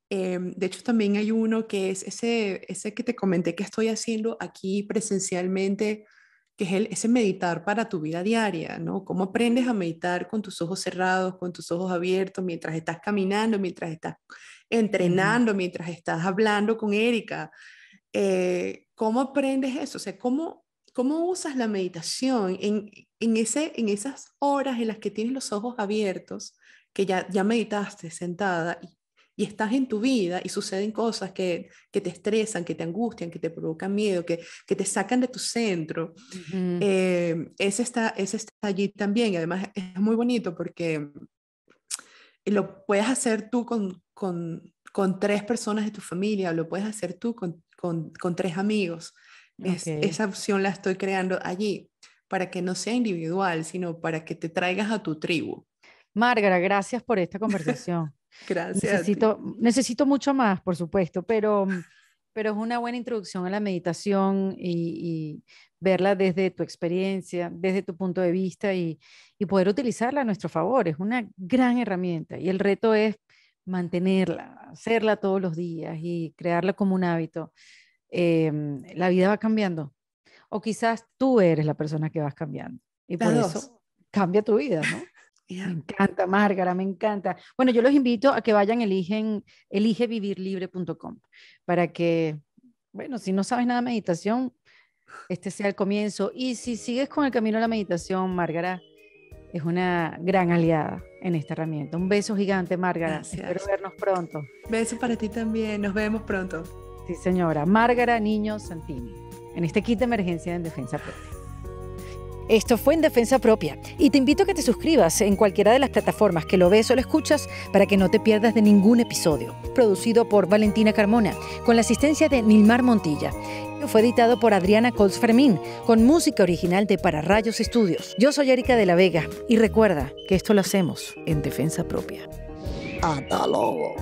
De hecho, también hay uno que es ese que te comenté que estoy haciendo aquí presencialmente, que es ese meditar para tu vida diaria, ¿no? ¿Cómo aprendes a meditar con tus ojos cerrados, con tus ojos abiertos, mientras estás caminando, mientras estás Ujú. entrenando, mientras estás hablando con Erika? ¿Cómo aprendes eso? O sea, ¿cómo usas la meditación en esas horas en las que tienes los ojos abiertos, que ya meditaste sentada y estás en tu vida y suceden cosas que te estresan, que te angustian, que te provocan miedo, que te sacan de tu centro? Ujú. Ese está allí también y además es muy bonito porque lo puedes hacer tú con tres personas de tu familia, o lo puedes hacer tú con tres amigos. Ok. Esa opción la estoy creando allí para que no sea individual, sino para que te traigas a tu tribu. Márgara, gracias por esta conversación. Gracias a ti. Necesito mucho más, por supuesto, pero es una buena introducción a la meditación y verla desde tu experiencia, desde tu punto de vista y poder utilizarla a nuestro favor. Es una gran herramienta y el reto es mantenerla, hacerla todos los días y crearla como un hábito. La vida va cambiando o quizás tú eres la persona que vas cambiando y por Las dos. eso cambia tu vida, ¿no? Me Ya. encanta, Márgara, me encanta. Bueno, yo los invito a que vayan, eligevivirlibre.com para que, bueno, si no sabes nada de meditación, este sea el comienzo. Y si sigues con el camino de la meditación, Márgara, es una gran aliada en esta herramienta. Un beso gigante, Márgara. Gracias. Espero vernos pronto. Beso para ti también. Nos vemos pronto. Sí, señora. Márgara Niño Santini, en este kit de emergencia en Defensa Propia. Esto fue En Defensa Propia y te invito a que te suscribas en cualquiera de las plataformas que lo ves o lo escuchas para que no te pierdas de ningún episodio. Producido por Valentina Carmona, con la asistencia de Nilmar Montilla. Fue editado por Adriana Colts Fermín, con música original de Para Rayos Studios. Yo soy Erika de la Vega y recuerda que esto lo hacemos en Defensa Propia. Hasta luego.